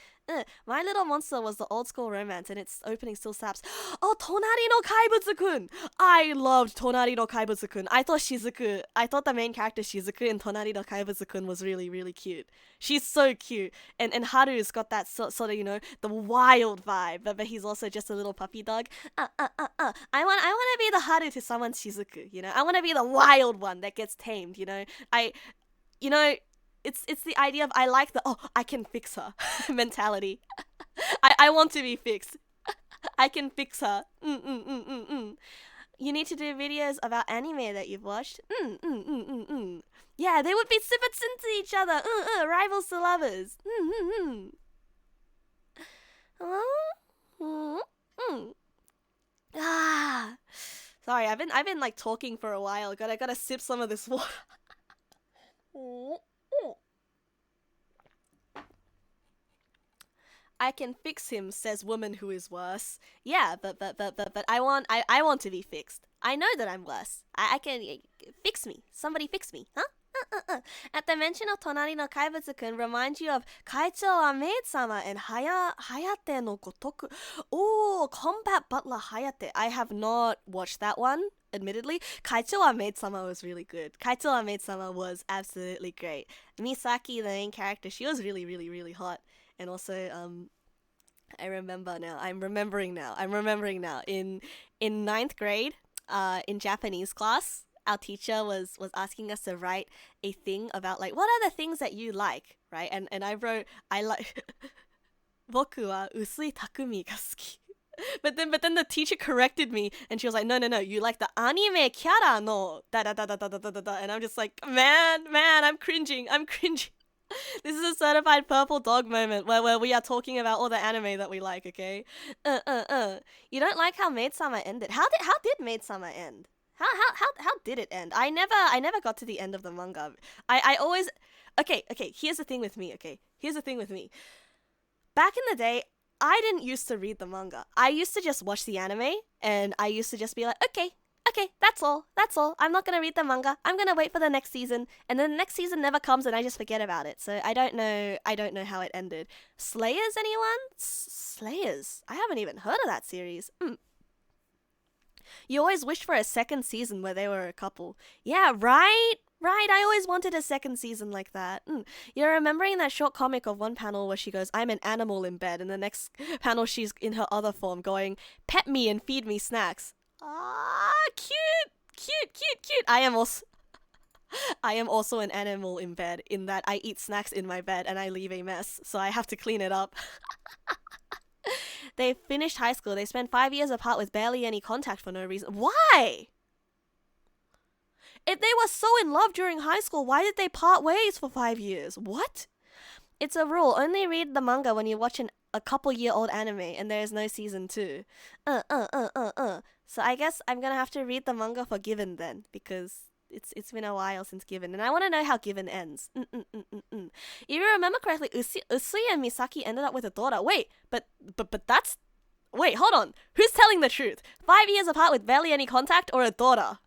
My Little Monster was the old school romance, and its opening still slaps. Oh, Tonari no Kaibutsu-kun! I loved Tonari no Kaibutsu-kun. I thought the main character Shizuku in Tonari no Kaibutsu-kun was really, really cute. She's so cute. And Haru's got that sort of, you know, the wild vibe, but he's also just a little puppy dog. I want to be the Haru to someone's Shizuku, you know? I want to be the wild one that gets tamed, you know? It's the idea of I like the I can fix her mentality. I want to be fixed. I can fix her. You need to do videos about anime that you've watched. Yeah, they would be super into each other. Rivals to lovers. Sorry, I've been like talking for a while. Gotta sip some of this water. I can fix him, says woman who is worse. Yeah, but I want to be fixed. I know that I'm worse. I can fix me. Somebody fix me, huh? At the mention of Tonari no Kaibutsu-kun reminds you of Kaicho wa maid-sama and Hayate no Gotoku. Oh, Combat Butler Hayate. I have not watched that one, admittedly. Kaicho wa maid-sama was really good. Kaicho wa maid-sama was absolutely great. Misaki, the main character, she was really, really, really hot. And also, I remember now. I'm remembering now. In ninth grade, in Japanese class, our teacher was asking us to write a thing about like what are the things that you like, right? And I wrote I like boku wa usui takumi ga suki. But then the teacher corrected me and she was like, no, you like the anime kyara no da da da da da da da da. And I'm just like, man, I'm cringing. This is a certified purple dog moment where we are talking about all the anime that we like, okay? You don't like how Maid-sama ended. How did Maid-sama end? How did it end? I never got to the end of the manga. I always okay, here's the thing with me, Back in the day, I didn't used to read the manga. I used to just watch the anime and I used to just be like, okay, that's all. I'm not gonna read the manga. I'm gonna wait for the next season, and then the next season never comes, and I just forget about it. So I don't know how it ended. Slayers, anyone? Slayers. I haven't even heard of that series. You always wished for a second season where they were a couple. Yeah, right. I always wanted a second season like that. You're remembering that short comic of one panel where she goes, I'm an animal in bed, and the next panel she's in her other form going, pet me and feed me snacks. Ah, cute. I am also an animal in bed in that I eat snacks in my bed and I leave a mess, so I have to clean it up. They finished high school. They spent 5 years apart with barely any contact for no reason. Why? If they were so in love during high school, why did they part ways for 5 years? What? It's a rule. Only read the manga when you watch a couple-year-old anime and there is no season 2. So I guess I'm gonna have to read the manga for Given then, because it's been a while since Given, and I want to know how Given ends. If you remember correctly, Usui and Misaki ended up with a daughter. Wait, but that's... Wait, hold on. Who's telling the truth? 5 years apart with barely any contact, or a daughter?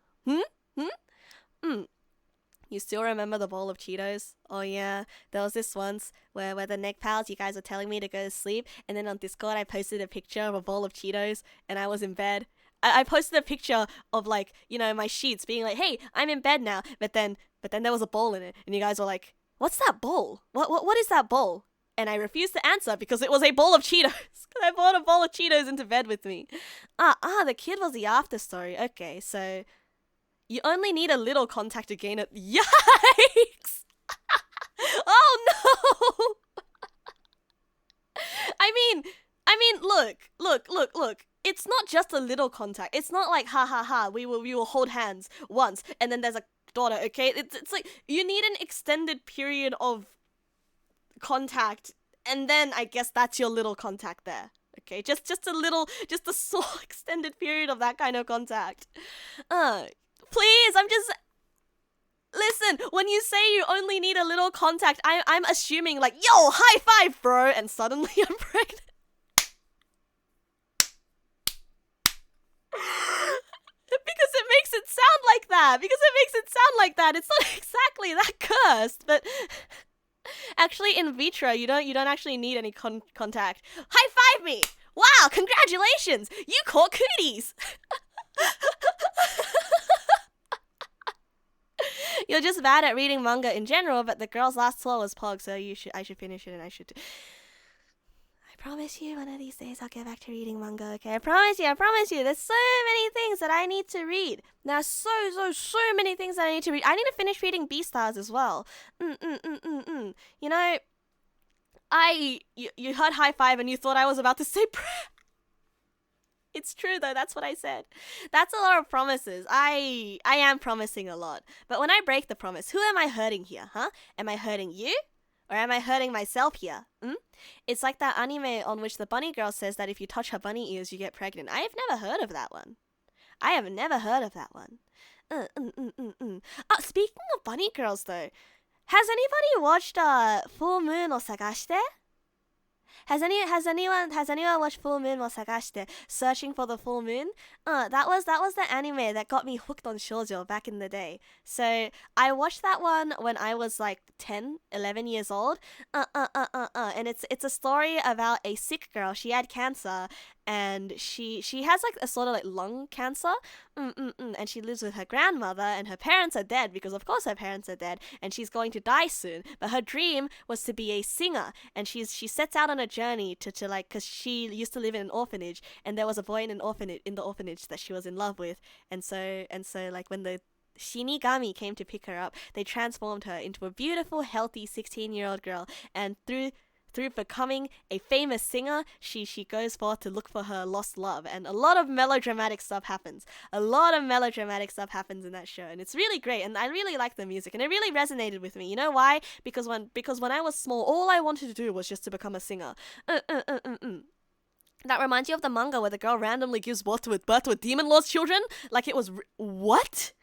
You still remember the bowl of Cheetos? Oh yeah, there was this once where the neck pals, you guys were telling me to go to sleep, and then on Discord I posted a picture of a bowl of Cheetos, and I was in bed. I posted a picture of like, you know, my sheets being like, hey, I'm in bed now, but then there was a bowl in it, and you guys were like, what's that bowl? What is that bowl? And I refused to answer because it was a bowl of Cheetos. I brought a bowl of Cheetos into bed with me. The kid was the after story. Okay, so you only need a little contact to gain it. Yikes! Oh no! I mean, look. It's not just a little contact. It's not like we will hold hands once and then there's a daughter, okay? It's like you need an extended period of contact, and then I guess that's your little contact there. Okay, just a small extended period of that kind of contact. Please, listen, when you say you only need a little contact, I'm assuming like, yo, high five, bro, and suddenly I'm pregnant. Because it makes it sound like that. It's not exactly that cursed, but actually in vitro, you don't actually need any contact. High five me! Wow, congratulations! You caught cooties! You're just bad at reading manga in general, but the girl's last tour was Pog, so I should finish it, and I should... I promise you, one of these days I'll get back to reading manga, okay? I promise you. There's so many things that I need to read. There's so many things that I need to read. I need to finish reading Beastars as well. You know, you heard high five and you thought I was about to say It's true though, that's what I said. That's a lot of promises. I am promising a lot. But when I break the promise, who am I hurting here, huh? Am I hurting you? Or am I hurting myself here? It's like that anime on which the bunny girl says that if you touch her bunny ears, you get pregnant. I have never heard of that one. Speaking of bunny girls though, has anybody watched Full Moon o Sagashite? Has anyone watched Full Moon mo Sagashite, Searching for the Full Moon? That was the anime that got me hooked on shoujo back in the day. So I watched that one when I was like 10, 11 years old. And it's a story about a sick girl. She had cancer, and she has like a sort of like lung cancer. And she lives with her grandmother, and her parents are dead because of course her parents are dead, and she's going to die soon. But her dream was to be a singer, and she sets out on a journey to like, because she used to live in an orphanage, and there was a boy in the orphanage that she was in love with, and so like when the Shinigami came to pick her up, they transformed her into a beautiful, healthy 16-year-old girl, and through becoming a famous singer, she goes forth to look for her lost love, and a lot of melodramatic stuff happens. A lot of melodramatic stuff happens in that show, and it's really great, and I really like the music, and it really resonated with me. You know why? Because when I was small, all I wanted to do was just to become a singer. That reminds you of the manga where the girl randomly gives birth to a demon lord's children? Like it was what?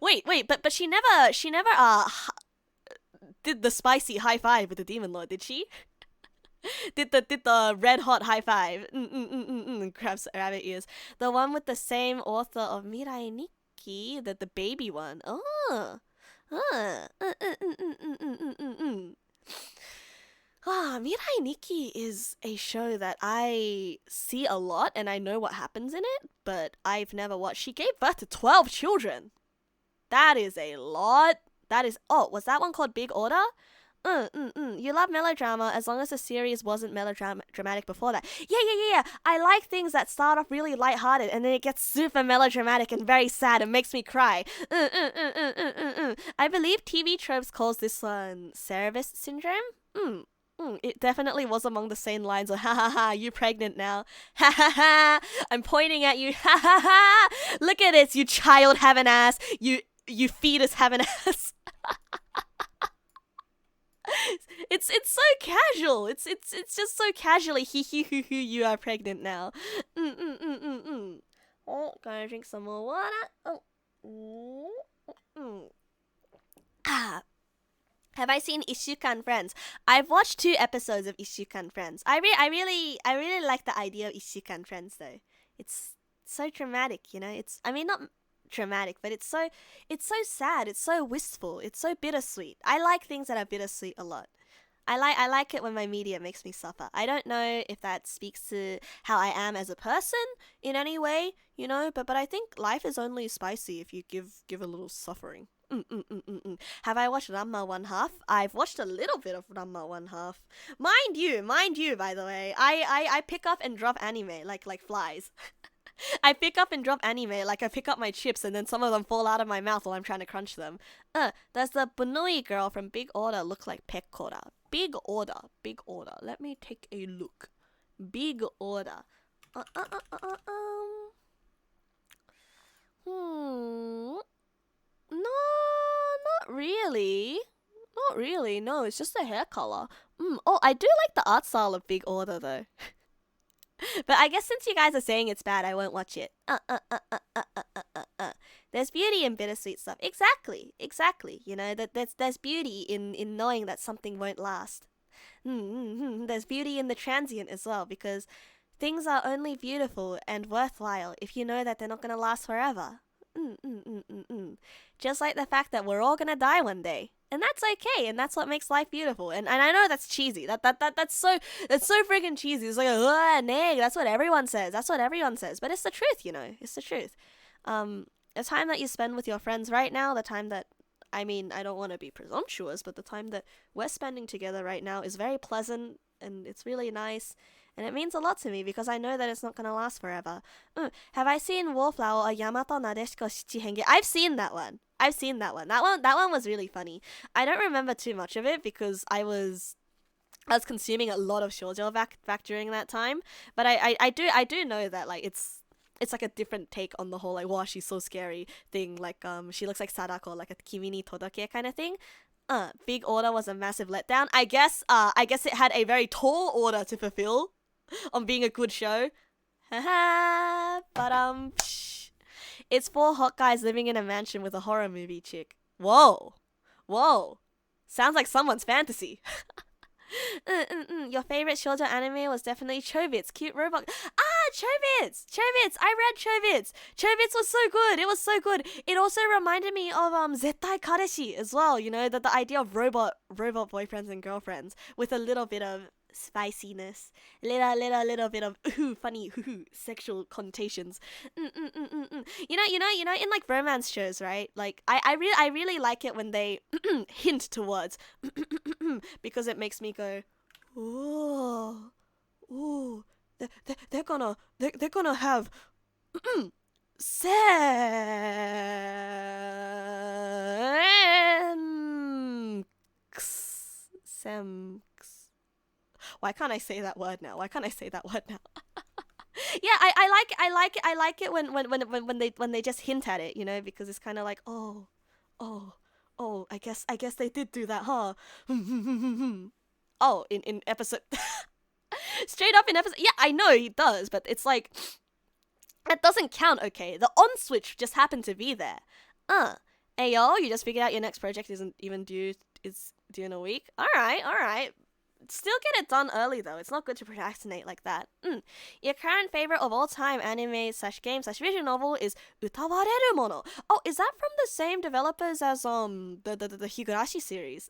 Wait, but she never did the spicy high five with the demon lord, did she? did the red hot high five? Grabs rabbit ears. The one with the same author of Mirai Nikki, the baby one. Mirai Nikki is a show that I see a lot, and I know what happens in it, but I've never watched. She gave birth to 12 children. That is a lot. Was that one called Big Order? You love melodrama as long as the series wasn't melodramatic before that. Yeah. I like things that start off really lighthearted and then it gets super melodramatic and very sad and makes me cry. I believe TV Tropes calls this one Cerebus syndrome. It definitely was among the same lines of ha ha ha, you pregnant now. Ha ha ha, I'm pointing at you. Ha ha ha, look at this, you child have an ass. You fetus have an ass. It's so casual. It's just so casually hee you are pregnant now. Oh, gonna drink some more water. Have I seen Ishukan Friends? I've watched 2 episodes of Ishukan Friends. I really like the idea of Ishukan Friends though. It's so dramatic, you know. Not dramatic, but it's so sad. It's so wistful. It's so bittersweet. I like things that are bittersweet a lot. I like it when my media makes me suffer. I don't know if that speaks to how I am as a person in any way, you know, but I think life is only spicy if you give a little suffering. Have I watched Ranma 1/2? I've watched a little bit of Ranma 1/2. Mind you, by the way, I pick up and drop anime like flies. I pick up and drop anime like I pick up my chips, and then some of them fall out of my mouth while I'm trying to crunch them. Does the Bunui girl from Big Order look like Pekora? Big Order. Let me take a look. Big Order. No, not really. Not really. No, it's just the hair color. Oh, I do like the art style of Big Order though. But I guess since you guys are saying it's bad, I won't watch it. There's beauty in bittersweet stuff. Exactly. You know, there's beauty in knowing that something won't last. There's beauty in the transient as well, because things are only beautiful and worthwhile if you know that they're not going to last forever. Just like the fact that we're all going to die one day. And that's okay, and that's what makes life beautiful. And I know that's cheesy. That's so freaking cheesy. It's like, neg. That's what everyone says. But it's the truth, you know. It's the truth. The time that you spend with your friends right now, the time that, I don't want to be presumptuous, but the time that we're spending together right now is very pleasant, and it's really nice. And it means a lot to me because I know that it's not going to last forever. Have I seen Wallflower or Yamato Nadeshiko Shichihenge? I've seen that one. That one was really funny. I don't remember too much of it because I was consuming a lot of shoujo back during that time. But I do know that like it's like a different take on the whole like, wow, she's so scary thing. Like she looks like Sadako, like a Kimi ni Todoke kind of thing. Big Order was a massive letdown. I guess it had a very tall order to fulfill on being a good show. But it's 4 hot guys living in a mansion with a horror movie chick. Whoa. Sounds like someone's fantasy. Your favorite shoujo anime was definitely Chobits, cute robot. Ah, Chobits! Chobits! I read Chobits! Chobits was so good! It was so good! It also reminded me of Zettai Kareshi as well, you know, the idea of robot boyfriends and girlfriends with a little bit of spiciness, little bit of funny sexual connotations. You know, in like romance shows, right? Like I really like it when they hint towards because it makes me go, oh, ooh, they're gonna have sex. Sex. Why can't I say that word now? Yeah, I like it when they just hint at it, you know, because it's kind of like, oh, I guess they did do that, huh? Oh, in episode straight up in episode, yeah, I know he does, but it's like that doesn't count, okay? The on switch just happened to be there. Hey yo, you just figured out your next project is due in a week. All right. Still get it done early though. It's not good to procrastinate like that. Your current favorite of all time anime/game/visual novel is Utawareru Mono. Oh, is that from the same developers as the Higurashi series?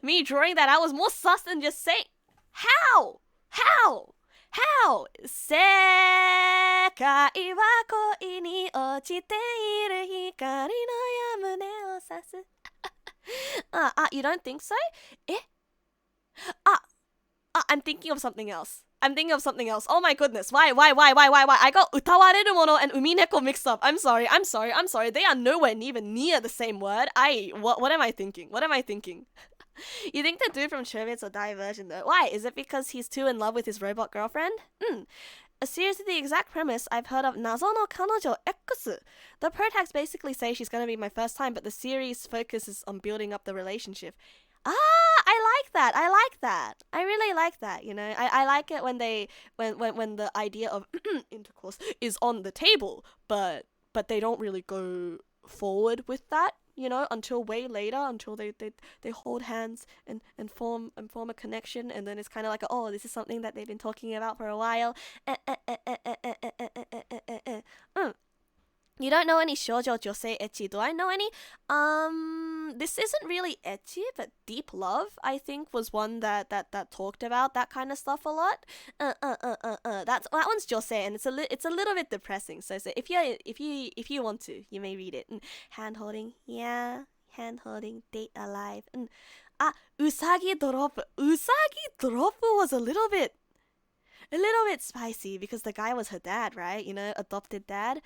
Me drawing that out was more sus than just saying how? 世界は恋に落ちている光の矢胸を刺す。You don't think so? I'm thinking of something else. Oh my goodness. Why? I got utawareru mono and umineko mixed up. I'm sorry. They are nowhere even near the same word. What am I thinking? You think the dude from Chobits will die virgin though? Why? Is it because he's too in love with his robot girlfriend? A series with the exact premise I've heard of, Nazo no Kanojo X. The protags basically say she's gonna be my first time, but the series focuses on building up the relationship. I like that. I really like that, you know. I like it when the idea of intercourse is on the table, but they don't really go forward with that, you know, until way later, until they hold hands and form a connection, and then it's kind of like, oh, this is something that they've been talking about for a while. You don't know any shoujo josei ecchi. Do I know any? This isn't really ecchi, but Deep Love, I think, was one that talked about that kind of stuff a lot. That one's josei, and it's a little bit depressing. So if you want to, you may read it. Hand holding, date alive. Usagi drop. Usagi drop was a little bit spicy because the guy was her dad, right? You know, adopted dad.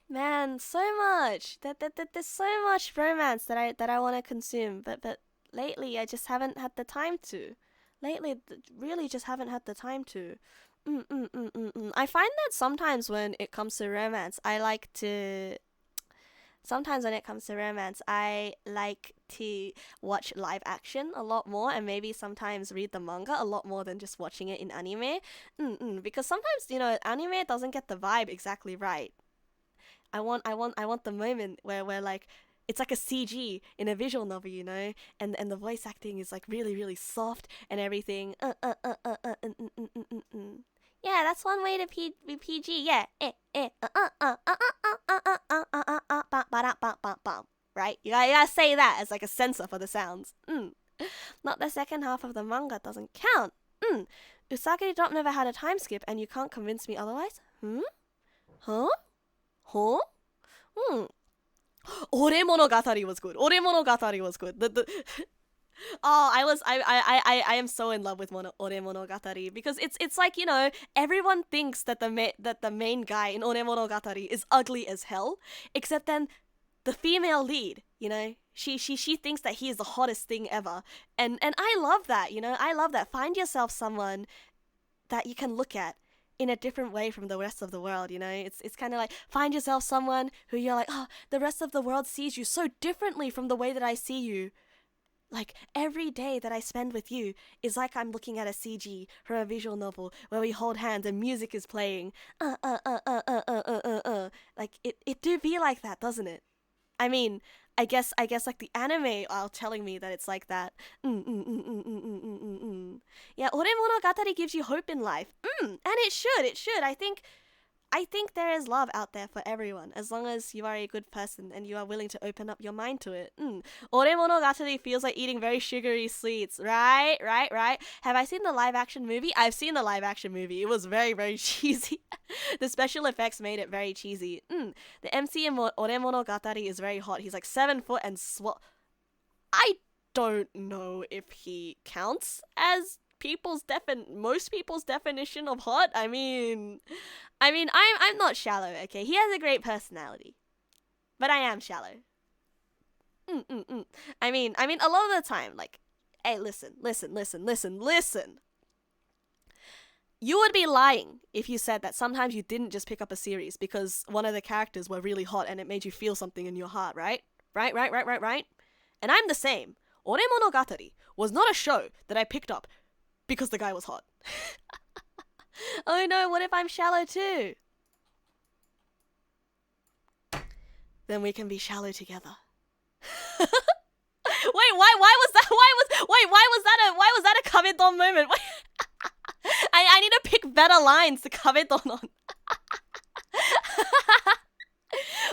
Man, so much. There's so much romance that I want to consume, but lately I just haven't had the time to. Really just haven't had the time to. I find that sometimes when it comes to romance, I like to watch live action a lot more, and maybe sometimes read the manga a lot more than just watching it in anime. Because sometimes, you know, anime doesn't get the vibe exactly right. I want the moment where like it's like a CG in a visual novel, you know, and the voice acting is like really, really soft and everything. Yeah, that's one way to be PG. Yeah. Right? You gotta say that as like a censor for the sounds. Not the second half of the manga doesn't count. Usagi Drop never had a time skip, and you can't convince me otherwise. Huh? Ore Monogatari was good. I am so in love with Ore Monogatari because it's like, you know, everyone thinks that the main guy in Ore Monogatari is ugly as hell, except then the female lead, you know, she thinks that he is the hottest thing ever, and I love that, you know. I love that. Find yourself someone that you can look at in a different way from the rest of the world, you know. It's kind of like, find yourself someone who you're like, oh, the rest of the world sees you so differently from the way that I see you. Like, every day that I spend with you is like I'm looking at a CG from a visual novel where we hold hands and music is playing. Like, it do be like that, doesn't it? I mean, I guess like the anime are telling me that it's like that. Yeah, Ore Monogatari gives you hope in life. And it should. I think there is love out there for everyone, as long as you are a good person and you are willing to open up your mind to it. Ore Monogatari feels like eating very sugary sweets, right? Right? Have I seen the live action movie? I've seen the live action movie. It was very, very cheesy. The special effects made it very cheesy. The MC in Ore Monogatari is very hot. He's like 7 foot and I don't know if he counts as most people's definition of hot. I'm not shallow, okay? He has a great personality, but I am shallow. I mean, a lot of the time, like, hey, listen. You would be lying if you said that sometimes you didn't just pick up a series because one of the characters were really hot and it made you feel something in your heart, right? Right? And I'm the same. Ore Monogatari was not a show that I picked up because the guy was hot. Oh no, what if I'm shallow too? Then we can be shallow together. Wait, why was that? Why was that a Kamedon moment? I need to pick better lines to Kamedon on.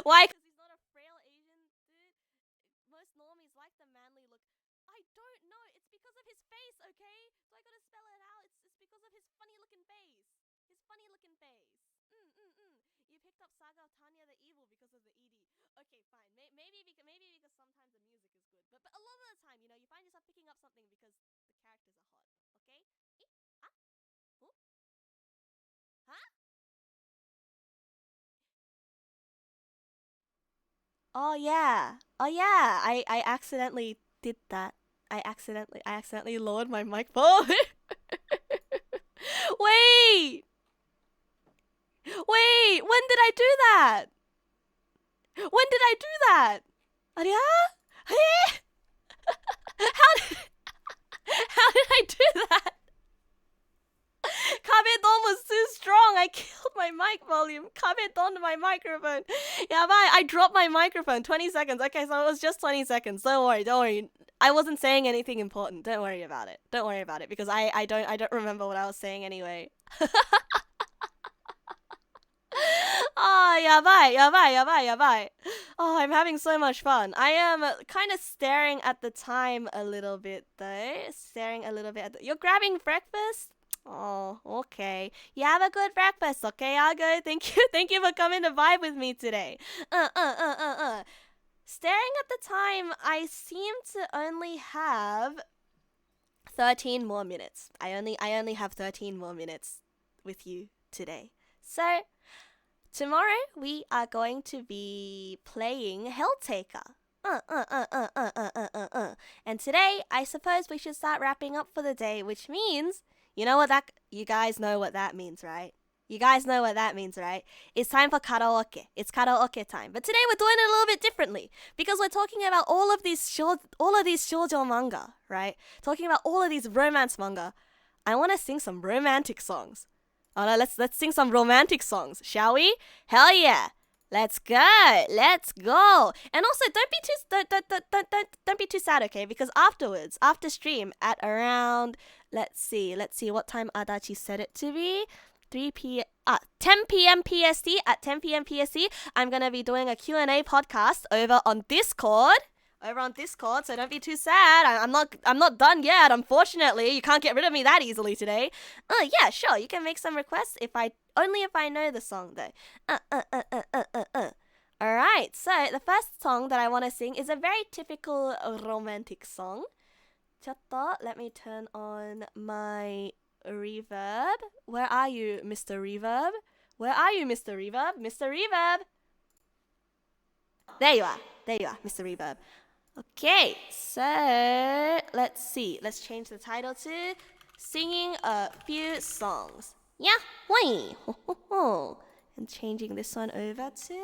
Why? Because he's not a frail Asian dude. Most normies like the manly look. I don't know. It's because of his face, okay? So I gotta spell it out. It's because of his funny looking face. You picked up Saga of Tanya the Evil because of the ED. Okay, fine. Maybe because sometimes the music is good, but a lot of the time, you find yourself picking up something because the characters are hot. Okay? Ah? Huh? Huh? Oh yeah. I accidentally did that. I accidentally lowered my microphone. Wait! Wait! When did I do that? When did I do that? Aria? How did How did I do that? Kabedon was too strong. I killed my mic volume. Kabedon my microphone. Yeah, bye. I dropped my microphone. 20 seconds. Okay, so it was just 20 seconds. Don't worry. I wasn't saying anything important. Don't worry about it. Because I don't remember what I was saying anyway. Ah, yabai. Oh, I'm having so much fun. I am kind of staring at the time a little bit, though. You're grabbing breakfast? Oh, okay. You have a good breakfast, okay? I'll go. Thank you. Thank you for coming to vibe with me today. Staring at the time, I seem to only have 13 more minutes. I only have 13 more minutes with you today. So, tomorrow we are going to be playing Helltaker. And today, I suppose we should start wrapping up for the day, which means, you guys know what that means, right? It's time for karaoke. It's karaoke time. But today we're doing it a little bit differently because we're talking about all of these shoujo manga, right? Talking about all of these romance manga. I want to sing some romantic songs. Oh no, let's sing some romantic songs, shall we? Hell yeah! Let's go! And also, don't be too sad, okay? Because after stream at around, let's see what time Adachi said it to be. 10 p.m. PST. At 10 p.m. PST, I'm gonna be doing a Q&A podcast over on Discord. So don't be too sad. I'm not done yet, unfortunately. You can't get rid of me that easily today. Yeah, sure. You can make some requests if I know the song though. Alright, so the first song that I want to sing is a very typical romantic song. Let me turn on my reverb. Where are you, Mr. Reverb? Mr. Reverb! There you are, Mr. Reverb. Okay, so let's see. Let's change the title to Singing a Few Songs. Yeah, why? And changing this one over to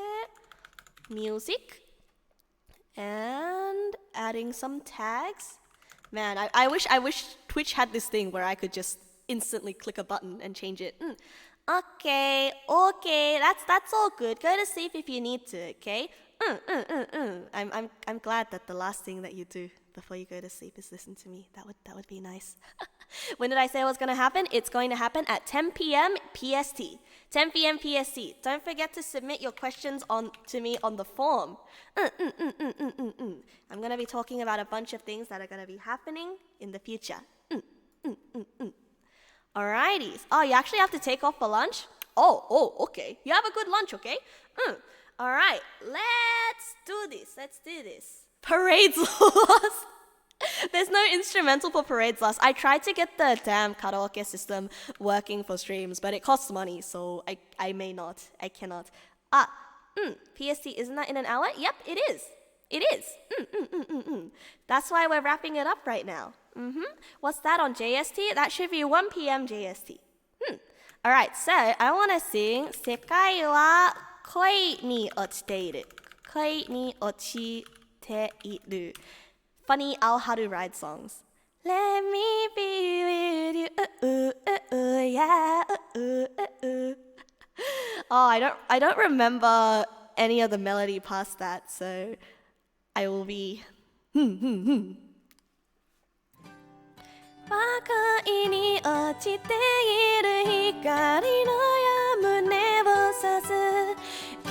music and adding some tags. Man, I wish Twitch had this thing where I could just instantly click a button and change it. Okay, that's all good. Go to sleep if you need to, okay? I'm glad that the last thing that you do before you go to sleep is listen to me. That would be nice. When did I say it was going to happen? It's going to happen at 10 p.m. PST. 10 p.m. PST. Don't forget to submit your questions to me on the form. I'm going to be talking about a bunch of things that are going to be happening in the future. Alrighties. Oh, you actually have to take off for lunch? Oh, okay. You have a good lunch, okay? Alright, let's do this. Parades lost. There's no instrumental for parades lost. I tried to get the damn karaoke system working for streams, but it costs money, so I may not. I cannot. PST, isn't that in an hour? Yep, it is. It is. That's why we're wrapping it up right now. What's that on JST? That should be 1 p.m. JST. Alright, so I want to sing 世界は恋に落ちている。恋に落ちている。Funny I'll how to ride songs. Let me be with you. Yeah. Oh, I don't remember any of the melody past that, so I will be 恋に落ちている光の矢胸を刺す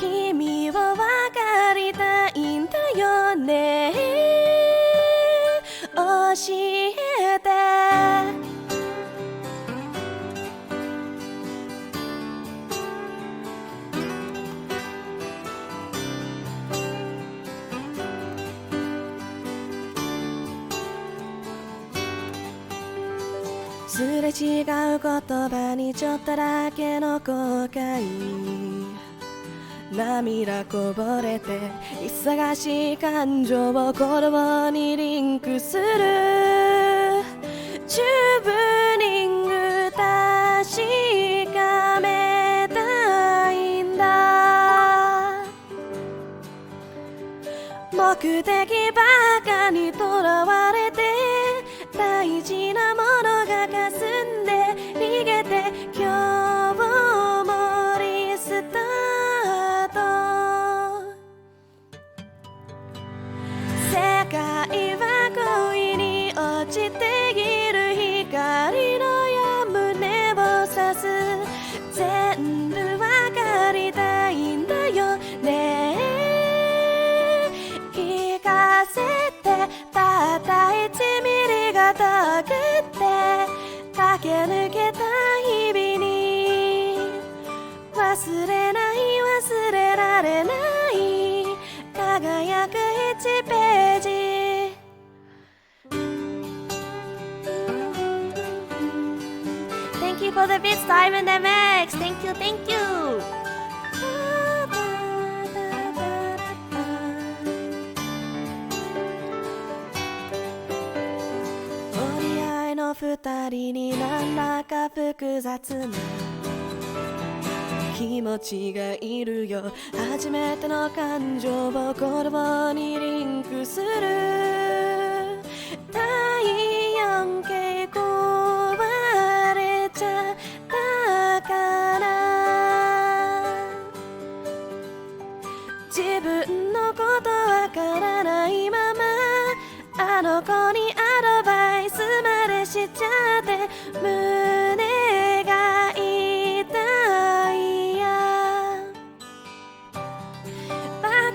君を分かりたいんだよね教えてすれ違う言葉にちょっとだけの後悔涙こぼれて忙しい感情を言葉にリンクするチューブニング確かめたいんだ目的ばかにとらわれて大事なものが霞んで逃げて今日もリスタート世界は恋に落ちている光の矢胸を刺す全部わかりたいんだよね聞かせてたった1ミリが遠くって駆け抜けた日々に忘れない忘れられない輝く1ページThank you for the bits, Diamond MX. Thank you. 折り合いの二人に何らか複雑な気持ちがいるよ初めての感情を言葉にリンクする体温計壊れちゃったから自分のことわからないままあの子にアドバイスまでしちゃって胸が痛いや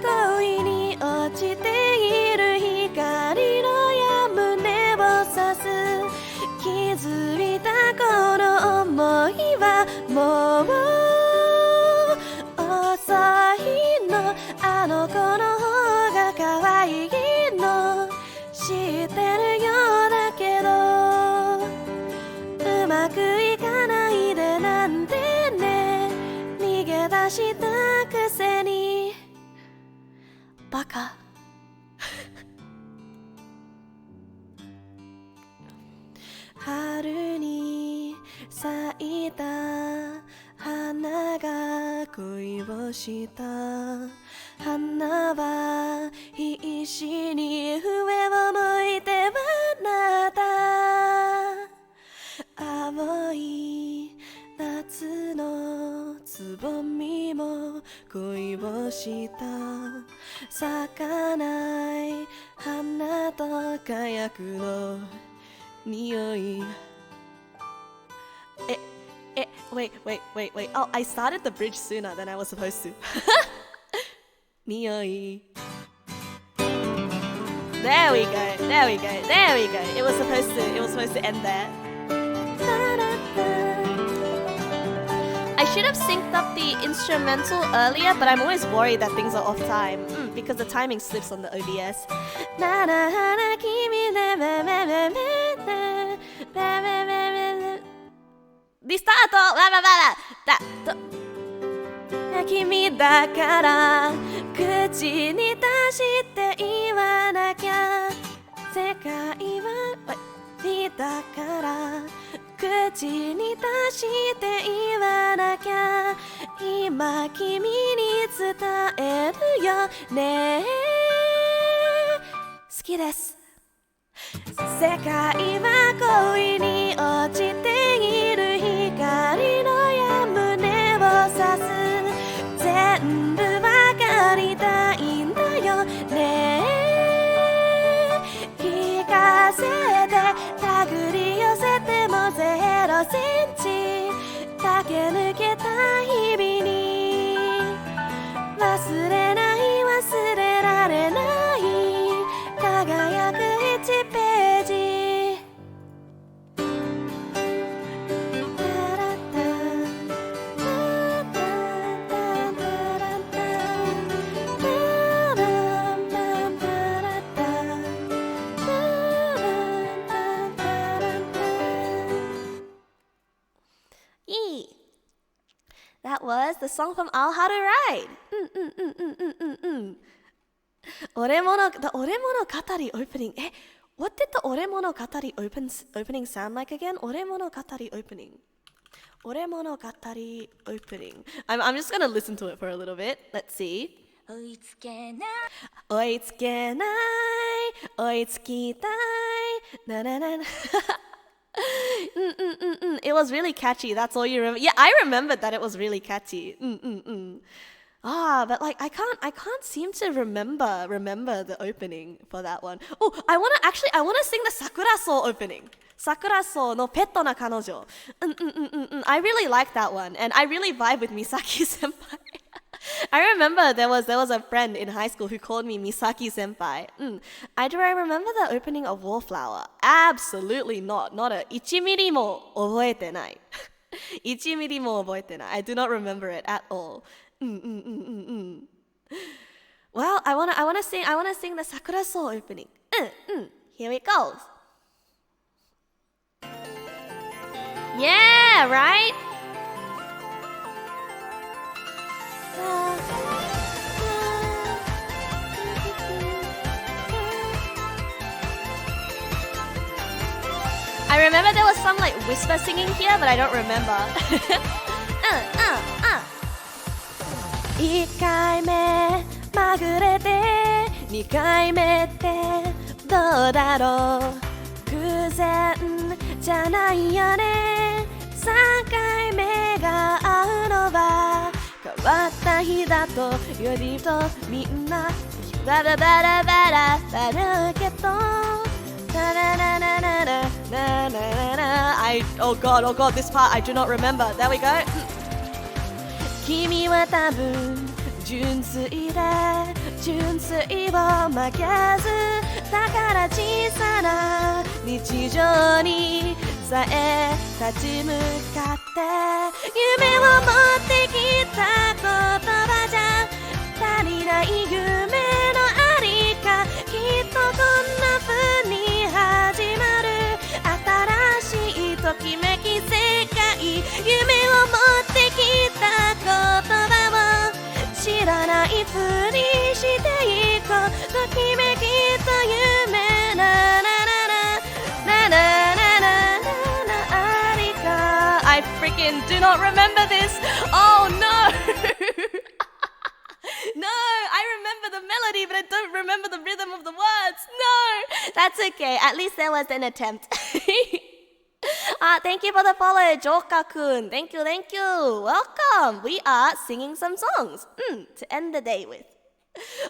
恋に落ちている光の矢胸を刺す気づいたこの想いはもう遅いのあの子の方が可愛いの知ってるようだけどうまくいかないでなんてね逃げ出したくせにバカ春に咲いた花が恋をした花は必死に上を向いてはなした咲かない花と火薬の匂いwait. Oh, I started the bridge sooner than I was supposed to. 匂い There we go. It was supposed to end there. I should have synced up the instrumental earlier, but I'm always worried that things are off time because the timing slips on the OBS. Di stato! 君だから口に出して言わなきゃ世界は君だから口に出して言わなきゃ今君に伝えるよね好きです世界は恋に落ちている光の矢胸を刺す全部わかりたいんだよね聞かせて手繰り寄せても0センチ駆け抜けた日々に忘れない忘れられない輝く1ページThat was the song from I'll How to Ride. 俺物語 opening. What did the 俺物語 opening sound like again? 俺物語 opening. 俺物語 opening. I'm just gonna listen to it for a little bit. Let's see. 追いつけない追いつきたいななななIt was really catchy. That's all you remember. Yeah, I remembered that it was really catchy. But like I can't seem to remember the opening for that one. Oh, I wanna sing the Sakura Soul opening. Sakura Soul no Petto na Kanojo. I really like that one, and I really vibe with Misaki Senpai. I remember there was a friend in high school who called me Misaki Senpai. Do I remember the opening of Wallflower? Absolutely not. Not a 1ミリも覚えてない。1ミリも覚えてない。I do not remember it at all. Well, I wanna sing the Sakura Soul opening. Here it goes. Yeah, right? I remember there was some like whisper singing here, but I don't remember. 1回目まぐれて2回目ってどうだろう偶然じゃないよね3回目が会うのは変わった日だとよりとみんなバラバラバラバラけどななななななななな Oh god, this part I do not remember. There we go. 君は多分純粋で純粋を負けずだから小さな日常にさえ立ち向かって夢を持ってきた言葉じゃ足りない夢のありかきっとこんな風に始まる新しいときめき世界夢を持ってきた言葉を知らないふりしていこうときめきと夢なななななななななありか I freaking do not remember this. Oh no. No, I remember the melody, but I don't remember the rhythm of the words. No, that's okay. At least there was an attempt. Thank you for the follow, Joka-kun. Thank you, thank you. Welcome. We are singing some songs to end the day with.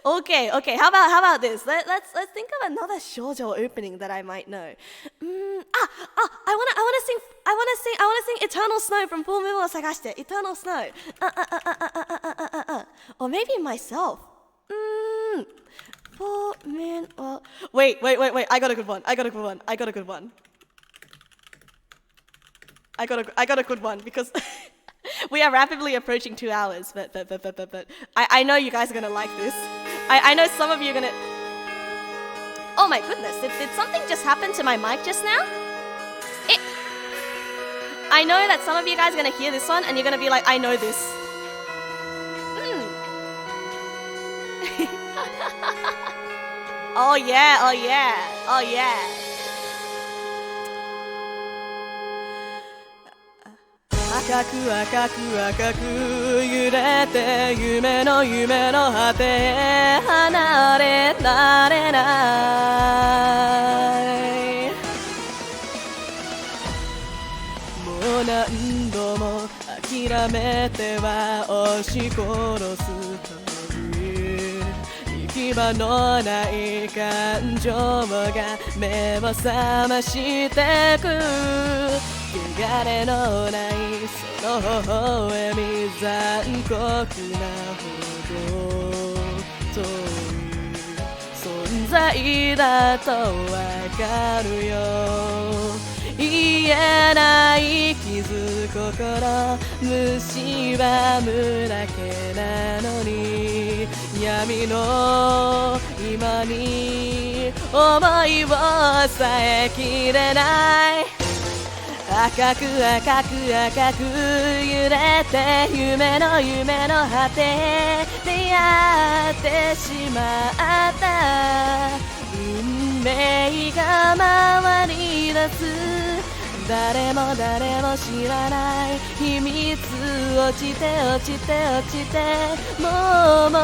Okay. How about this? Let's think of another shoujo opening that I might know. I wanna sing Eternal Snow from Full Moon wo Sagashite. Eternal Snow. Or maybe myself. Full Moon wo. Wait. I got a good one. I got a good one because we are rapidly approaching 2 hours, but I know you guys are gonna like this. I know some of you are gonna. Oh my goodness! Did something just happen to my mic just now? I know that some of you guys are gonna hear this one and you're gonna be like, I know this. Oh yeah. 赤く揺れて夢の果てへ離れられないもう何度も諦めては押し殺すたび行き場のない感情が目を覚ましてく汚れのないその微笑み残酷なほど遠い存在だとわかるよ言えない傷心蝕むだけなのに闇の今に思いを抑えきれない赤く揺れて夢の果てへ出会ってしまった運命が回り出す誰も知らない秘密落ちてもう戻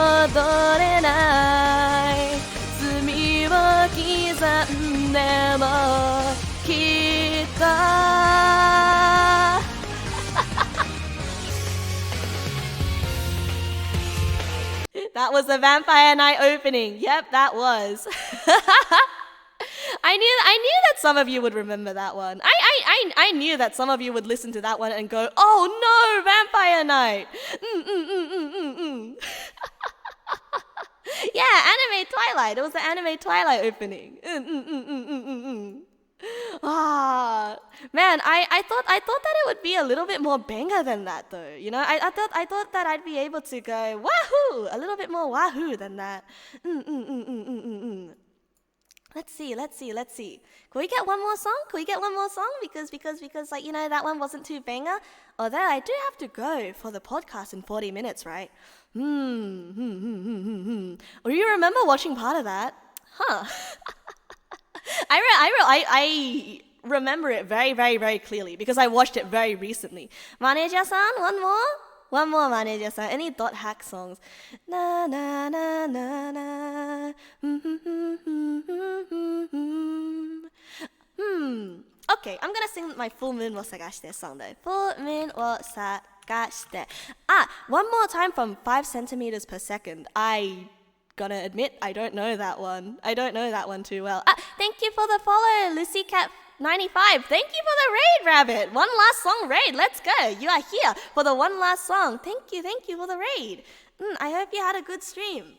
れない罪を刻んでもきっとThat was the Vampire Night opening. Yep, that was. I knew that some of you would remember that one. I knew that some of you would listen to that one and go, "Oh no, Vampire Night." Yeah, anime Twilight. It was the anime Twilight opening. Man, I thought that it would be a little bit more banger than that, though. You know, I thought that I'd be able to go wahoo, a little bit more wahoo than that. Let's see. Can we get one more song? Because like, you know, that one wasn't too banger. Although I do have to go for the podcast in 40 minutes, right? Or you remember watching part of that? Huh. I remember it very, very, very clearly because I watched it very recently. Manager-san, one more Manager-san. Any dot hack songs? Na na na na na. Okay, I'm gonna sing my Full Moon wo Sagashite song though. Full Moon wo Sagashite. One more time from 5 centimeters per second. I gotta admit, I don't know that one. I don't know that one too well. Thank you for the follow, LucyCat95. Thank you for the raid, Rabbit. One last song raid. Let's go. You are here for the one last song. Thank you for the raid. I hope you had a good stream.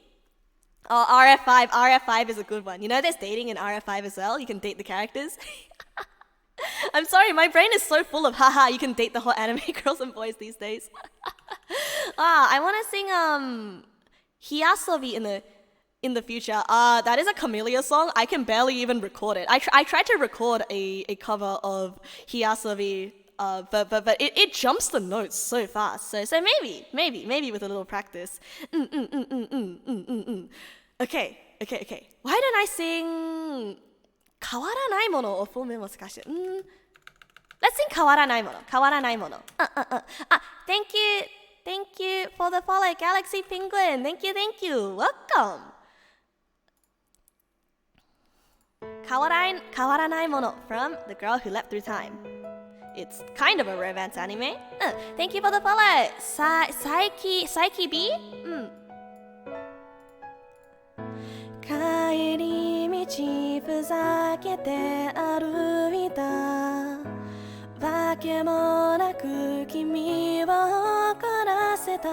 Oh, RF5 is a good one. You know there's dating in RF5 as well. You can date the characters. I'm sorry, my brain is so full of haha, you can date the hot anime girls and boys these days. I want to sing Hiasobi in the future. That is a Camellia song. I can barely even record it. I tried to record a cover of Hiasobi, but it jumps the notes so fast. So maybe with a little practice. Okay. Why don't I sing 変わらないもの or Full Moon wo Sagashite? Let's sing 変わらないもの. Thank you for the follow, Galaxy Penguin. Thank you. Welcome. 変わらないもの from The Girl Who Leapt Through Time. it's kind of a romance anime. Thank you for the follow. Saiki B? 帰り道ふざけて歩いたわけもなく君を怒らせた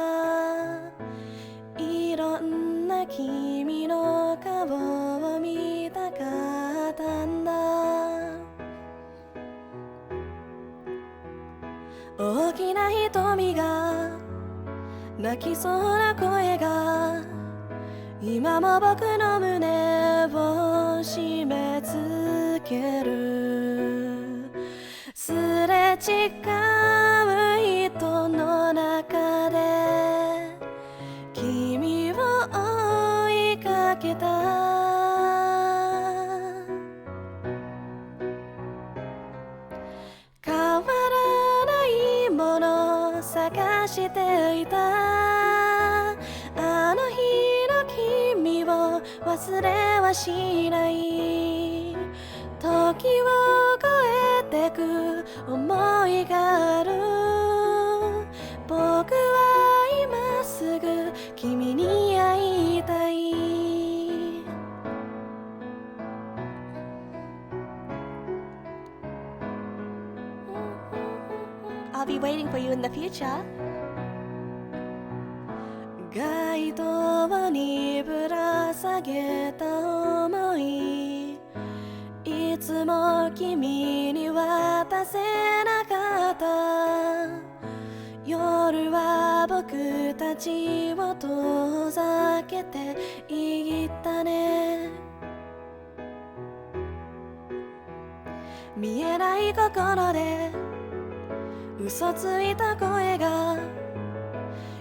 いろんな君の顔を見たかったんだ大きな瞳が泣きそうな声が今も僕の胸を締め付けるすれ違う人の中で君を追いかけた変わらないもの探していたあの日の君を忘れはしない時を超えてく思いがある僕は今すぐ君に会いたいI'll be waiting for you in the future 街灯にぶら下げた想いいつも君に渡せなかった夜は僕たちを遠ざけていったね見えない心で嘘ついた声が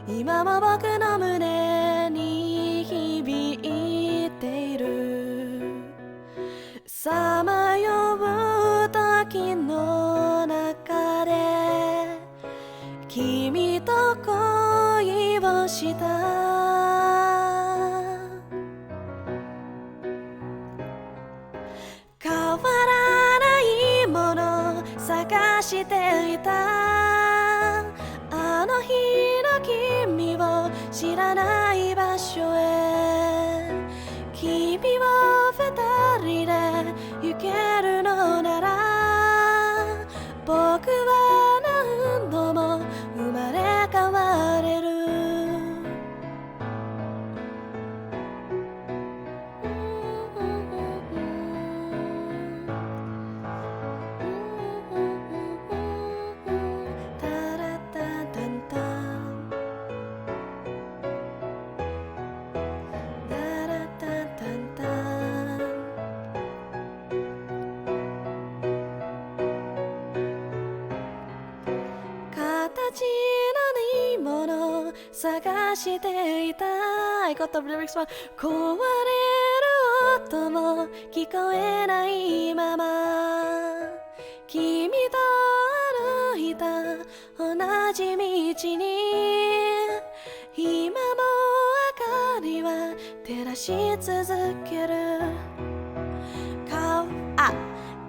今も僕の胸に響いているさまよう時の中で君と恋をした変わらないもの探していたあの日の君を知らない場所へ君を二人で行けるのなら僕は何度も生まれ変われる探していた I got the lyrics wrong 壊れる音も聞こえないまま君と歩いた同じ道に今も明かりは照らし続ける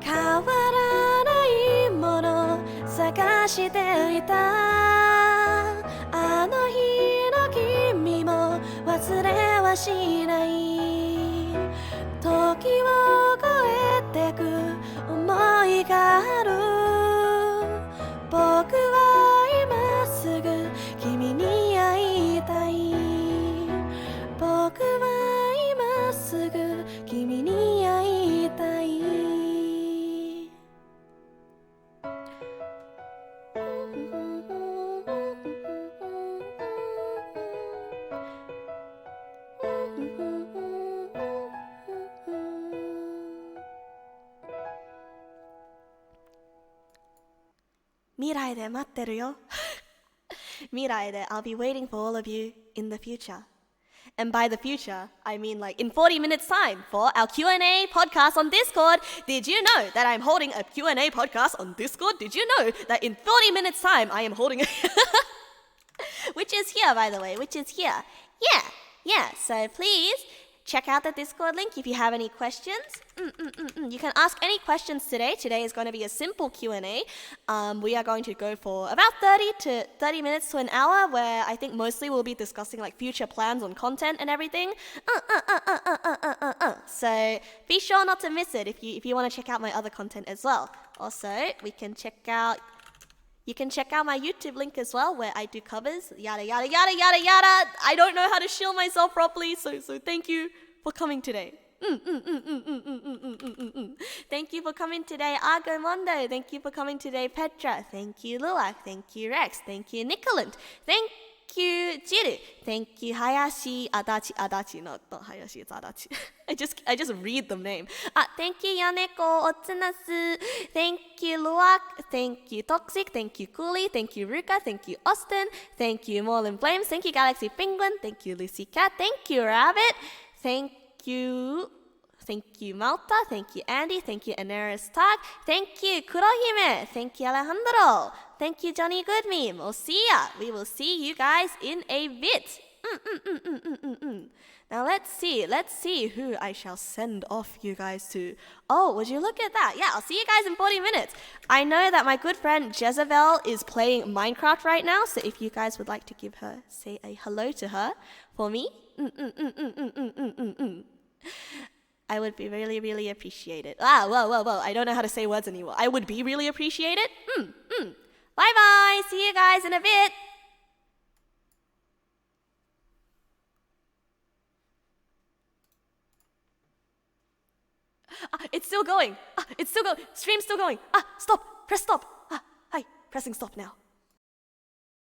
変わらないもの探していたあの日の君も忘れはしない時を超えてく思いがある僕は今すぐ君に会いたい僕は今すぐ君に会いたい未来で待ってるよ未来で I'll be waiting for all of you in the future and by the future I mean like in 40 minutes time for our Q&A podcast on Discord. Did you know that I'm holding a Q&A podcast on Discord? Did you know that in 40 minutes time I am holding a which is here by the way, which is here. Yeah, so please Check out the Discord link if you have any questions. You can ask any questions today. Today is going to be a simple Q&A. We are going to go for about 30 minutes to an hour, where I think mostly we'll be discussing like future plans on content and everything. So be sure not to miss it if you want to check out my other content as well. Also, you can check out my YouTube link as well, where I do covers, yada yada yada yada yada. I don't know how to shield myself properly, so thank you for coming today. Thank you for coming today, Argomondo. Thank you for coming today, Petra. Thank you, Luak. Thank you, Rex. Thank you, Nicoland. Thank you, Jiru. Thank you, Hayashi. Adachi, not Hayashi, it's Adachi. I just read the name. Thank you, Yaneko Otsunasu. Thank you, Luak. Thank you, Toxic. Thank you, Cooley. Thank you, Ruka. Thank you, Austin. Thank you, Morlin Flames. Thank you, Galaxy Penguin. Thank you, Lucy Cat. Thank you, Rabbit. Thank you, Malta. Thank you, Andy. Thank you, Anaris Tag. Thank you, Kurohime. Thank you, Alejandro. Thank you, Johnny Goodmeme. We'll see ya. We will see you guys in a bit. Now let's see who I shall send off you guys to. Oh, would you look at that? Yeah, I'll see you guys in 40 minutes. I know that my good friend Jezebel is playing Minecraft right now, so if you guys would like to give her, say a hello to her for me, I would be really, really appreciated. Whoa, I don't know how to say words anymore. I would be really appreciated. Bye-bye. See you guys in a bit. It's still going. It's still going. Stream's still going. Stop. Press stop. Hi. Pressing stop now.